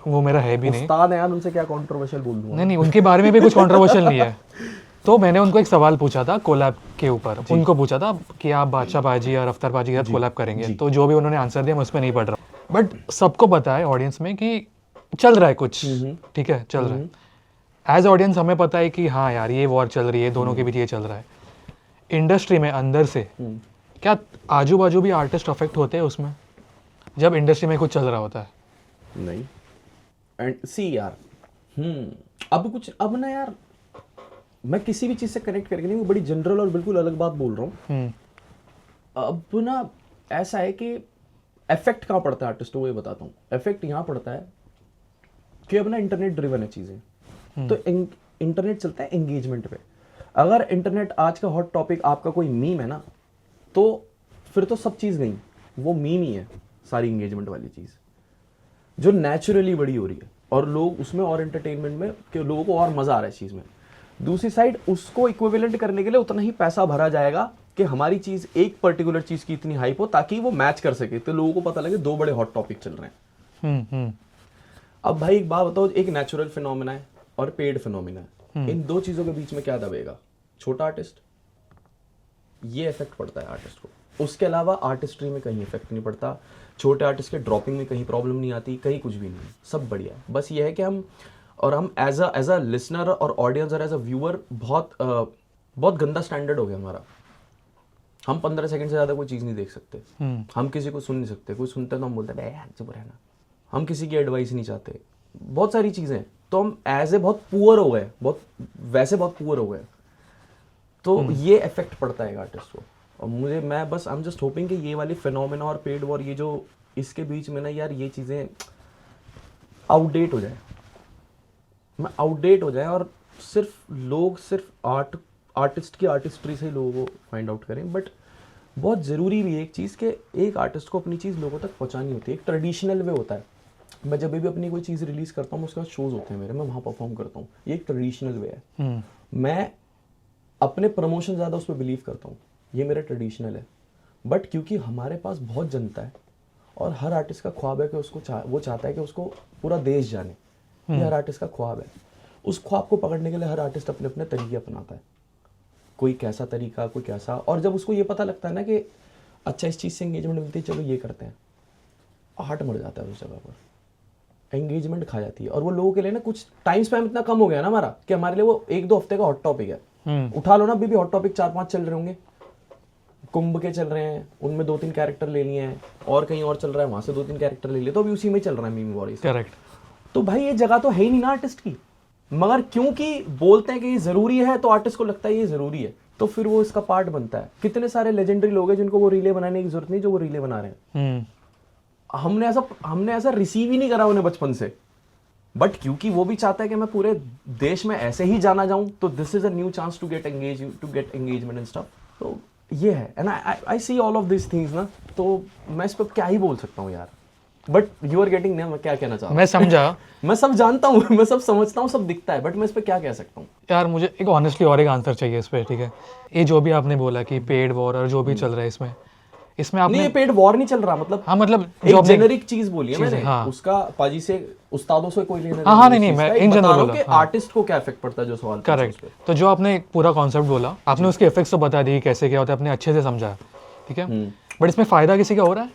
वो मेरा है भी नहीं। उस्ताद है यार, उनसे क्या कंट्रोवर्शियल बोल दूंगा। नहीं, उनके बारे में भी कुछ कंट्रोवर्शियल नहीं है। तो मैंने उनको एक सवाल पूछा था कोलैब के ऊपर, उनको पूछा था कि आप बादशाह पाजी और अफ्तार पाजी के साथ कोलैब करेंगे, तो जो भी उन्होंने आंसर दिया मैं उस पर नहीं पढ़ रहा, बट सबको पता है ऑडियंस में कि चल रहा है कुछ, ठीक है, चल रहा है। एज ऑडियंस हमें पता है कि हाँ यार ये वॉर चल रही है, दोनों के बीच ये चल रहा है। इंडस्ट्री में अंदर से क्या आजू बाजू भी आर्टिस्ट अफेक्ट होते हैं उसमें, जब इंडस्ट्री में कुछ चल रहा होता है? नहीं, एंड सी यार, अब ना यार, मैं किसी भी चीज से कनेक्ट करके नहीं, मैं बड़ी जनरल और बिल्कुल अलग बात बोल रहा हूँ। अब ना ऐसा है कि इफेक्ट कहाँ पड़ता है आर्टिस्ट को, ये बताता हूँ। इफेक्ट यहाँ पड़ता है कि अब ना इंटरनेट ड्रिवन है चीजें, तो इंटरनेट चलता है एंगेजमेंट पे। अगर इंटरनेट आज का हॉट टॉपिक आपका कोई मीम है ना, तो फिर तो सब चीज नहीं, वो मीम ही है सारी एंगेजमेंट वाली चीज, जो नेचुरली बड़ी हो रही है, और लोग उसमें और एंटरटेनमेंट में कि लोगों को और मजा आ रहा है इस चीज में। दूसरी साइड उसको इक्विवेलेंट करने के लिए उतना ही पैसा भरा जाएगा कि हमारी चीज, एक पर्टिकुलर चीज की इतनी हाइप हो ताकि वो मैच कर सके, तो लोगों को पता लगे 2 बड़े हॉट टॉपिक चल रहे हैं। अब भाई एक बात बताओ, एक नेचुरल फिनोमिना है और पेड फिनोमिना है, इन 2 चीजों के बीच में क्या दबेगा? छोटा आर्टिस्ट। ये इफेक्ट पड़ता है आर्टिस्ट को, उसके अलावा आर्टिस्ट्री में कहीं इफेक्ट नहीं पड़ता। छोटे आर्टिस्ट के ड्रॉपिंग में कहीं प्रॉब्लम नहीं आती, कहीं कुछ भी नहीं, सब बढ़िया है। बस ये है कि हम एज अ लिसनर और ऑडियंस और एज अ व्यूअर बहुत गंदा स्टैंडर्ड हो गया हमारा। हम 15 सेकंड से ज़्यादा कोई चीज़ नहीं देख सकते, हम किसी को सुन नहीं सकते, कोई सुनता है तो हम बोलते हैं यार चुप रहना, हम किसी की एडवाइस नहीं चाहते, बहुत सारी चीज़ें। तो हम एज ए बहुत पुअर हो गए, बहुत पुअर हो गए, तो ये इफेक्ट पड़ता है आर्टिस्ट को। और मैं आई एम जस्ट होपिंग कि ये वाली फिनोमेना और पेड वॉर, ये जो इसके बीच में ना यार, ये चीज़ें आउटडेट हो जाए और सिर्फ आर्टिस्ट की आर्टिस्ट्री से ही लोगों को फाइंड आउट करें। बट बहुत ज़रूरी भी है एक चीज़, कि एक आर्टिस्ट को अपनी चीज़ लोगों तक पहुंचानी होती है, एक ट्रेडिशनल वे होता है। मैं जब भी अपनी कोई चीज़ रिलीज़ करता हूँ, उसके बाद शोज़ होते हैं मेरे, मैं वहाँ परफॉर्म करता हूँ, ये एक ट्रेडिशनल वे है। मैं अपने प्रमोशन ज़्यादा उस पर बिलीव करता हूँ, ये मेरा ट्रेडिशनल है। बट क्योंकि हमारे पास बहुत जनता है और हर आर्टिस्ट का ख्वाब है कि वो चाहता है कि उसको पूरा देश जाने, ये हर आर्टिस्ट का ख्वाब है। उस ख्वाब को पकड़ने के लिए हर आर्टिस्ट अपने अपने तरीके अपनाता है, कोई कैसा तरीका, कोई कैसा। और जब उसको ये पता लगता है ना कि अच्छा इस चीज़ से एंगेजमेंट मिलती है, चलो ये करते हैं, आर्ट मर जाता है उस जगह पर, एंगेजमेंट खा जाती है। और वो लोगों के लिए ना कुछ टाइम स्पैन इतना कम हो गया ना हमारा, कि हमारे लिए वो 1-2 हफ्ते का हॉट टॉपिक है। उठा लो ना, अभी भी हॉट टॉपिक 4-5 चल रहे होंगे, कुंभ के चल रहे हैं, उनमें 2-3 कैरेक्टर ले लिए हैं, और कहीं और चल रहा है, वहां से 2-3 कैरेक्टर ले लिए, तो अभी उसी में चल रहा है मीम वॉरियर्स। करेक्ट। तो भाई ये जगह तो है ही नहीं ना आर्टिस्ट की, मगर क्योंकि बोलते हैं कि ये जरूरी है, तो आर्टिस्ट को लगता है ये जरूरी है, तो फिर वो इसका पार्ट बनता है। कितने सारे लेजेंडरी लोग हैं जिनको वो रीले बनाने की जरूरत नहीं, जो वो रीले बना रहे हैं। हमने ऐसा रिसीव ही नहीं करा उन्हें बचपन से, बट क्योंकि वो भी चाहता है कि मैं पूरे देश में ऐसे ही जाना जाऊं, तो this is a new chance to get engagement and stuff. तो ये है, and I see all of this things ना, तो मैं इस पर क्या ही बोल सकता हूँ यार। बट यू आर गेटिंग, मैं क्या कहना चाहता हूँ, मैं समझा। मैं सब जानता हूँ, मैं सब समझता हूँ, सब दिखता है, बट मैं इस पर क्या कह सकता हूँ यार? मुझे एक ऑनेस्टली और एक आंसर चाहिए इस पे, ठीक है? ये जो भी आपने बोला कि पेड वॉर और जो भी चल रहा है इसमें आपने, नहीं, ये पेड वॉर नहीं चल रहा, मतलब हाँ, मतलब एक जेनेरिक चीज बोली है मैंने, हाँ। उसका पाजी से, उस्तादों से कोई लेना हाँ, नहीं, मैं इन जनरल बोला, आर्टिस्ट को क्या इफेक्ट पड़ता है जो सवाल। करेक्ट। तो जो आपने एक पूरा कॉन्सेप्ट बोला, आपने उसके इफेक्ट्स तो बता दिए कैसे क्या होता है, आपने अच्छे से समझा, ठीक है? बट इसमें फायदा किसी का हो रहा है?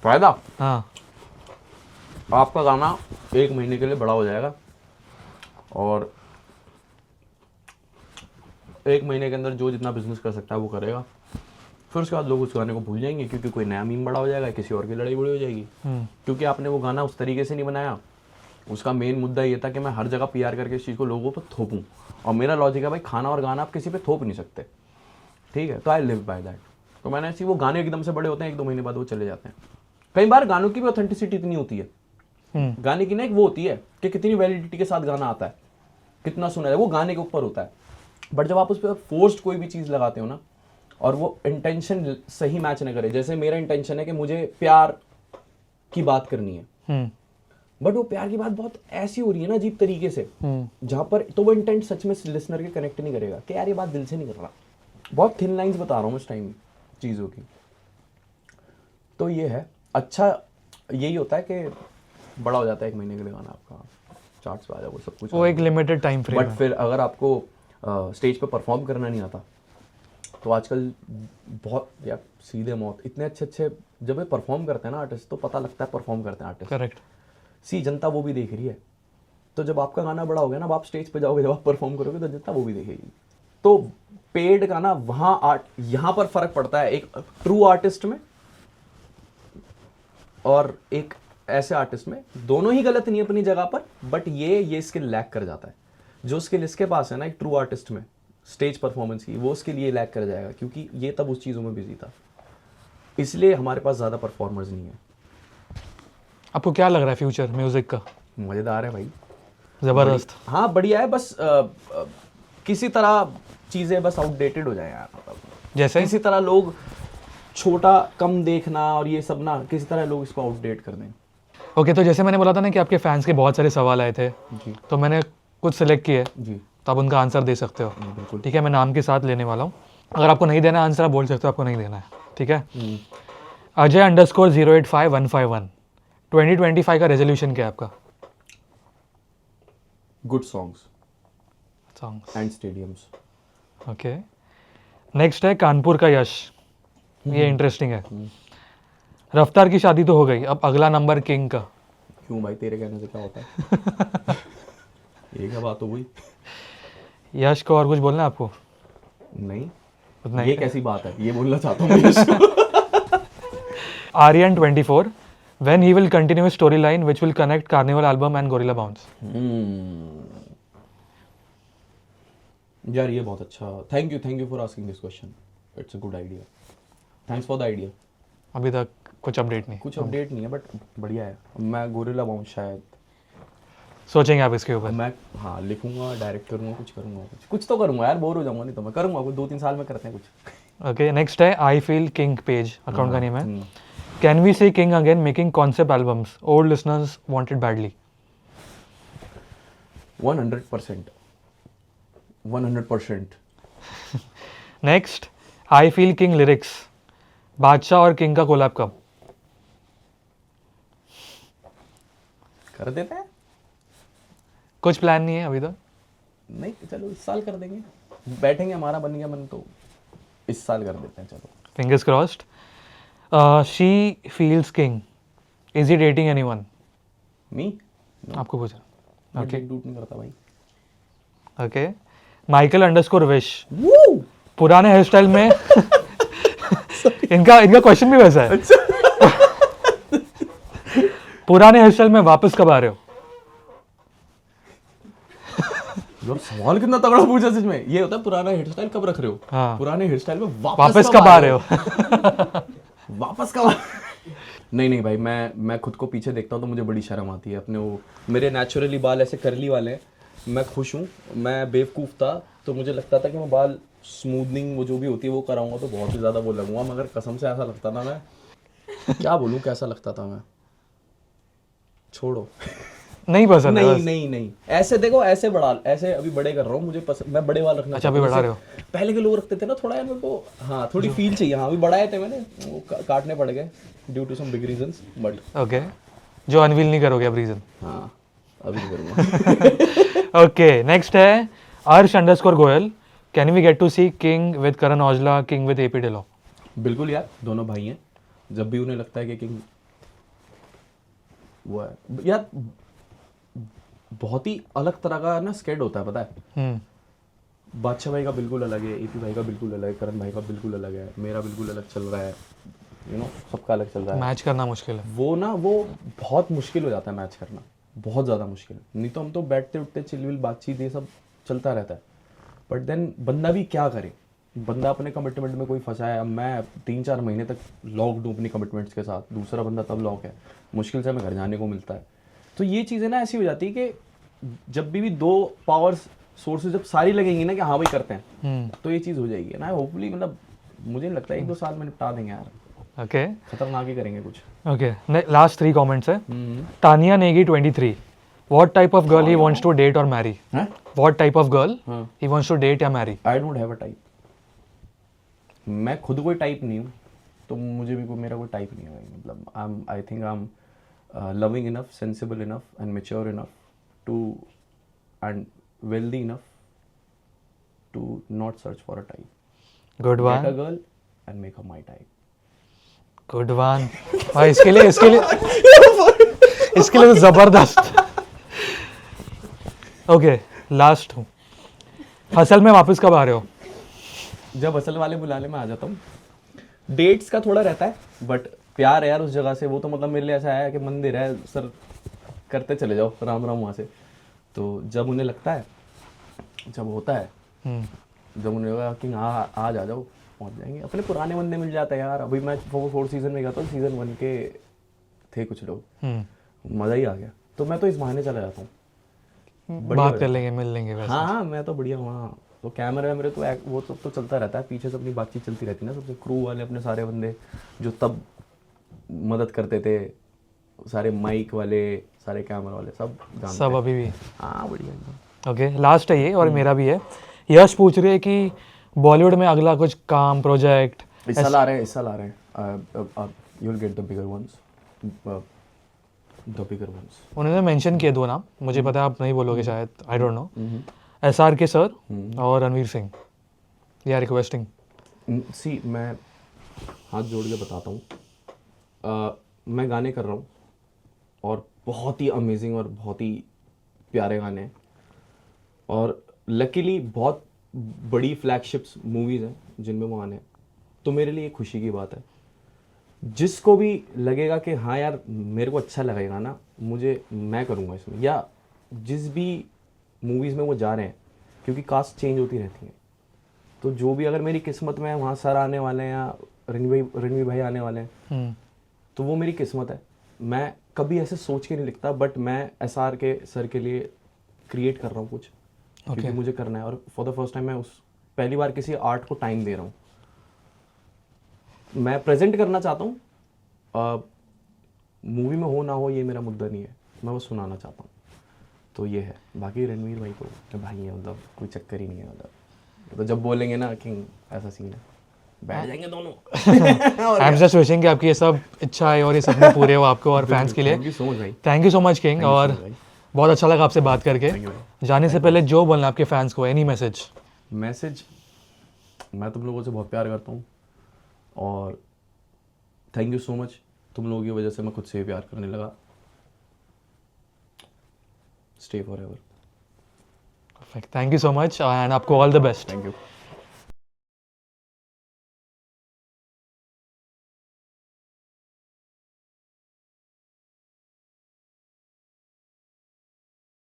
फायदा, हाँ, आपका गाना 1 महीने के लिए बड़ा हो जाएगा, और 1 महीने के अंदर जो जितना बिजनेस कर सकता है वो करेगा, फिर उसके बाद लोग उस गाने को भूल जाएंगे, क्योंकि कोई नया मीम बड़ा हो जाएगा, किसी और की लड़ाई बड़ी हो जाएगी, क्योंकि आपने वो गाना उस तरीके से नहीं बनाया। उसका मेन मुद्दा ये था कि मैं हर जगह पीआर करके इस चीज़ को लोगों पर थोपूं, और मेरा लॉजिक है भाई खाना और गाना आप किसी पे थोप नहीं सकते, ठीक है, तो आई लिव बाय दैट। तो मैंने ऐसी, वो गाने एकदम से बड़े होते हैं, 1-2 महीने बाद वो चले जाते हैं। कई बार गानों की भी ऑथेंटिसिटी इतनी होती है, गाने की ना एक वो होती है कि कितनी वैलिडिटी के साथ गाना आता है, कितना सुना है, वो गाने के ऊपर होता है। बट जब आप उस पर फोर्स्ड कोई भी चीज़ लगाते हो ना, और वो इंटेंशन सही मैच न करे, जैसे मेरा इंटेंशन है कि मुझे प्यार की बात करनी है, बट वो प्यार की बात बहुत ऐसी हो रही है ना अजीब तरीके से, जहां पर तो वो इंटेंट सच में लिसनर के कनेक्ट नहीं करेगा कि यार ये बात दिल से नहीं कर रहा। बहुत थिन लाइंस बता रहा हूँ इस टाइम चीज़ों की। तो ये है, अच्छा यही होता है कि बड़ा हो जाता है, 1 महीने के लिए गाना आपका चार्ट्स पे आ जाए, वो सब कुछ, वो एक लिमिटेड टाइम फ्रेम बट फिर अगर आपको स्टेज पे परफॉर्म करना नहीं आता, तो आजकल बहुत यार सीधे मौत, इतने अच्छे जब ये परफॉर्म करते हैं ना आर्टिस्ट, तो पता लगता है परफॉर्म करते हैं आर्टिस्ट। करेक्ट। सी जनता वो भी देख रही है, तो जब आपका गाना बड़ा हो गया ना, अब आप स्टेज पे जाओगे, जब आप परफॉर्म करोगे, तो जनता वो भी देखेगी। तो पेड का ना वहाँ यहाँ पर फर्क पड़ता है, एक ट्रू आर्टिस्ट में और एक ऐसे आर्टिस्ट में। दोनों ही गलत नहीं है अपनी जगह पर, बट ये स्किल लैक कर जाता है। जो स्किल इसके पास है ना एक ट्रू आर्टिस्ट में, स्टेज परफॉर्मेंस की, वो उसके लिए लैक कर जाएगा, क्योंकि ये तब उस चीज़ों में बिजी था। इसलिए हमारे पास ज़्यादा परफॉर्मर्स नहीं है। आपको क्या लग रहा है फ्यूचर म्यूजिक का? मज़ेदार है भाई, जबरदस्त। हाँ बढ़िया है, बस किसी तरह चीज़ें बस आउटडेटेड हो जाए यार, मतलब जैसे किसी तरह लोग छोटा कम देखना और ये सब ना, किसी तरह लोग इसको आउटडेट कर दें। ओके, तो जैसे मैंने बोला था ना कि आपके फैंस के बहुत सारे सवाल आए थे, जी तो मैंने कुछ सिलेक्ट किए, जी तो आप उनका आंसर दे सकते हो। बिल्कुल। ठीक है, मैं नाम के साथ लेने वाला हूँ। अगर आपको नहीं देना आंसर, आप बोल सकते हो आपको नहीं देना है, ठीक है। Ajay_085151, 2025 का रेजोल्यूशन क्या है आपका? Good songs songs. And stadiums. Okay, next है कानपुर का यश। ये इंटरेस्टिंग है। रफ्तार की शादी तो हो गई, अब अगला नंबर किंग का। क्यों भाई, तेरे कहने से क्या होता है? ये क्या बात हो गई? यश को और कुछ बोलना है आपको? नहीं, उतना ये ही। कैसी बात है, ये बोलना चाहता हूँ मैं इसको। Aryan 24, when he will continue his storyline which will connect Carnival album and Gorilla Bounce? यार ये बहुत अच्छा, thank you for asking this question, it's a good idea, thanks for the idea. अभी तक कुछ अपडेट नहीं, कुछ अपडेट नहीं है, बट बढ़िया है। मैं गोरिल्ला बाउंस शायद सोचेंगे आप इसके ऊपर? मैं हाँ लिखूंगा, डायरेक्ट करूंगा, कुछ करूंगा, कुछ तो करूंगा यार, बोर हो जाऊंगा नहीं तो मैं करूंगा, कुछ 2-3 साल में करते हैं कुछ। ओके, नेक्स्ट है I feel king page, account का नेम है। Can we see king again making concept albums? Old listeners wanted badly. 100%। Next, I feel king lyrics, Badshah और किंग का कोलैब कब? कर देते हैं, कुछ प्लान नहीं है अभी तक? नहीं चलो इस साल कर देंगे, बैठेंगे, हमारा बन गया मन तो इस साल कर देते हैं, चलो। Fingers crossed. She feels king, is he dating anyone? मी आपको पूछ रहा। ओके, डूट नहीं करता भाई। ओके, Michael_Wish, पुराने हेयर स्टाइल में इनका क्वेश्चन भी वैसा है। पुराने हेयर स्टाइल में वापस कब आ रहे हो? यार सवाल कितना तगड़ा पूछा सच में। ये होता है पुराना हेयर स्टाइल कब रख रहे हो? हाँ। पुराने हेयर स्टाइल में वापस कब आ रहे हो? वापस कब नहीं भाई, मैं खुद को पीछे देखता हूँ तो मुझे बड़ी शर्म आती है अपने वो, मेरे नेचुरली बाल ऐसे करली वाले हैं, मैं खुश हूँ। मैं बेवकूफ़ था तो मुझे लगता था कि मैं बाल स्मूदनिंग वो जो भी होती है वो कराऊंगा तो बहुत ही ज़्यादा वो लगूंगा, मगर कसम से ऐसा लगता था, मैं क्या बोलूँ कैसा लगता था मैं। छोड़ो, नहीं पसंद है? नहीं ऐसे देखो, ऐसे बड़ा, ऐसे अभी बड़े कर रहा हूँ, मुझे पसंद, मैं बड़े वाल रखना। अच्छा, अभी बढ़ा रहे हो? पहले के लोग रखते थे ना थोड़ा यार, मेरे को हाँ थोड़ी फील चाहिए। हाँ अभी बढ़ाए थे मैंने, वो काटने पड़ गए due to some big reasons, but okay, जो अनवील नहीं करोगे अब रीजन? हाँ अभी नहीं करूँगा। ओके, नेक्स्ट है Arsh_Goyal, can we get to see king with Karan Aujla, king with AP Dhillon? बिल्कुल यार, दोनों भाई हैं, जब भी उन्हें लगता है कि किंग वो है यार, बहुत ही अलग तरह का ना स्केड होता है, पता है। बादशाह भाई का बिल्कुल अलग है, एपी भाई का बिल्कुल अलग है, करण भाई का बिल्कुल अलग है, मेरा बिल्कुल अलग चल रहा है, सबका अलग चल रहा है। मैच करना मुश्किल है। वो बहुत मुश्किल हो जाता है मैच करना, बहुत ज़्यादा मुश्किल। नहीं तो हम तो बैठते उठते चिलविल बातचीत ये सब चलता रहता है, बट देन बंदा भी क्या करे, बंदा अपने कमिटमेंट में कोई फंसा है। अब मैं 3-4 महीने तक लॉक्ड हूँ अपनी कमिटमेंट्स के साथ, दूसरा बंदा तब लॉक है, मुश्किल से हमें घर जाने को मिलता है। तो ये चीज़ें ना ऐसी हो जाती है कि जब भी दो पावर सोर्सेज जब सारी लगेंगी ना कि हाँ भाई करते हैं, तो ये चीज़ हो जाएगी ना। होपफुली मतलब मुझे लगता है 1-2 साल में निपटा देंगे यार। ओके खतरनाक ही करेंगे कुछ। ओके, लास्ट 3 कमेंट्स है। Tania Negi 23, what type of girl he wants to date और marry? What type of girl he wants to date या marry? I don't have a type. मैं खुद कोई टाइप नहीं हूँ, तो मुझे भी मेरा कोई टाइप नहीं है भाई। मतलब I think I am loving enough, sensible enough and mature enough to and wealthy enough to not search for a type. Good Get a one, girl and make her my type. Good one भाई। इसके लिए तो जबरदस्त। Okay, last हूँ। असल में वापस कब आ रहे हो? जब असल वाले बुलाने में आ जाता हूँ। डेट्स का थोड़ा रहता है, बट प्यार है यार उस जगह से। वो तो मतलब मेरे लिए ऐसा है कि मंदिर है सर, करते चले जाओ राम राम वहाँ से। तो जब उन्हें लगता है, जब होता है, जब उन्हें लगा कि हाँ आज आ जाओ, पहुँच जाएंगे। अपने पुराने बंदे मिल जाते हैं यार। अभी मैं 4 सीज़न में गया था, सीज़न 1 के थे कुछ लोग, मज़ा ही आ गया। तो मैं तो इस बहाने चला जाता हूँ, बात कर लेंगे, मिल लेंगे वैसे। हाँ मैं तो बढ़िया हूँ। हाँ तो कैमरे वैमरे तो वो तो चलता रहता है, पीछे से अपनी बातचीत चलती रहती है ना सबसे। क्रू वाले अपने सारे बंदे जो तब मदद करते थे, सारे माइक वाले, सारे कैमरा वाले, सब जानते सब हैं। अभी भी। हाँ बढ़िया एकदम। ओके, लास्ट है ये, और मेरा भी है। यश पूछ रहे हैं कि बॉलीवुड में अगला कुछ काम, प्रोजेक्ट इस साल आ रहे हैं। You will get the bigger ones, the bigger ones. उन्होंने मेंशन किए 2 नाम, मुझे पता है आप नहीं बोलोगे शायद, I don't know. SRK sir और Ranveer Singh, they are requesting. See मैं हाथ जोड़ के बताता हूँ, मैं गाने कर रहा हूँ और बहुत ही अमेजिंग और बहुत ही प्यारे गाने हैं, और लकीली बहुत बड़ी फ्लैगशिप्स मूवीज़ हैं जिनमें वो आने हैं। तो मेरे लिए खुशी की बात है। जिसको भी लगेगा कि हाँ यार मेरे को अच्छा लगेगा ना, मैं करूँगा इसमें, या जिस भी मूवीज़ में वो जा रहे हैं, क्योंकि कास्ट चेंज होती रहती है। तो जो भी अगर मेरी किस्मत में है, वहाँ सर आने वाले हैं या रणवीर भाई आने वाले हैं, तो वो मेरी किस्मत है। मैं कभी ऐसे सोच के नहीं लिखता, बट मैं SRK सर के लिए क्रिएट कर रहा हूँ कुछ, क्योंकि मुझे करना है। और फॉर द फर्स्ट टाइम मैं पहली बार किसी आर्ट को टाइम दे रहा हूँ। मैं प्रेजेंट करना चाहता हूँ, मूवी में हो ना हो ये मेरा मुद्दा नहीं है, मैं वो सुनाना चाहता हूँ। तो ये है। बाकी रणवीर भाई तो भाई है, मतलब कोई चक्कर ही नहीं है। मतलब तो जब बोलेंगे ना किंग, ऐसा सीन है, बैठ जाएंगे दोनों। आई एम जस्ट विशिंग कि आपकी ये सब इच्छा है और ये सपने पूरे हो आपको और फैंस के लिए। थैंक यू सो मच भाई। Thank you so much king, और बहुत अच्छा लगा आपसे बात करके। जाने से पहले जो बोलना आपके फैंस को, एनी मैसेज? मैं तुम लोगों से बहुत प्यार करता हूँ, और थैंक यू सो मच। तुम लोगों की वजह से मैं खुद से प्यार करने लगा। Stay forever. Thank you so much, and आपको all the best. Thank you.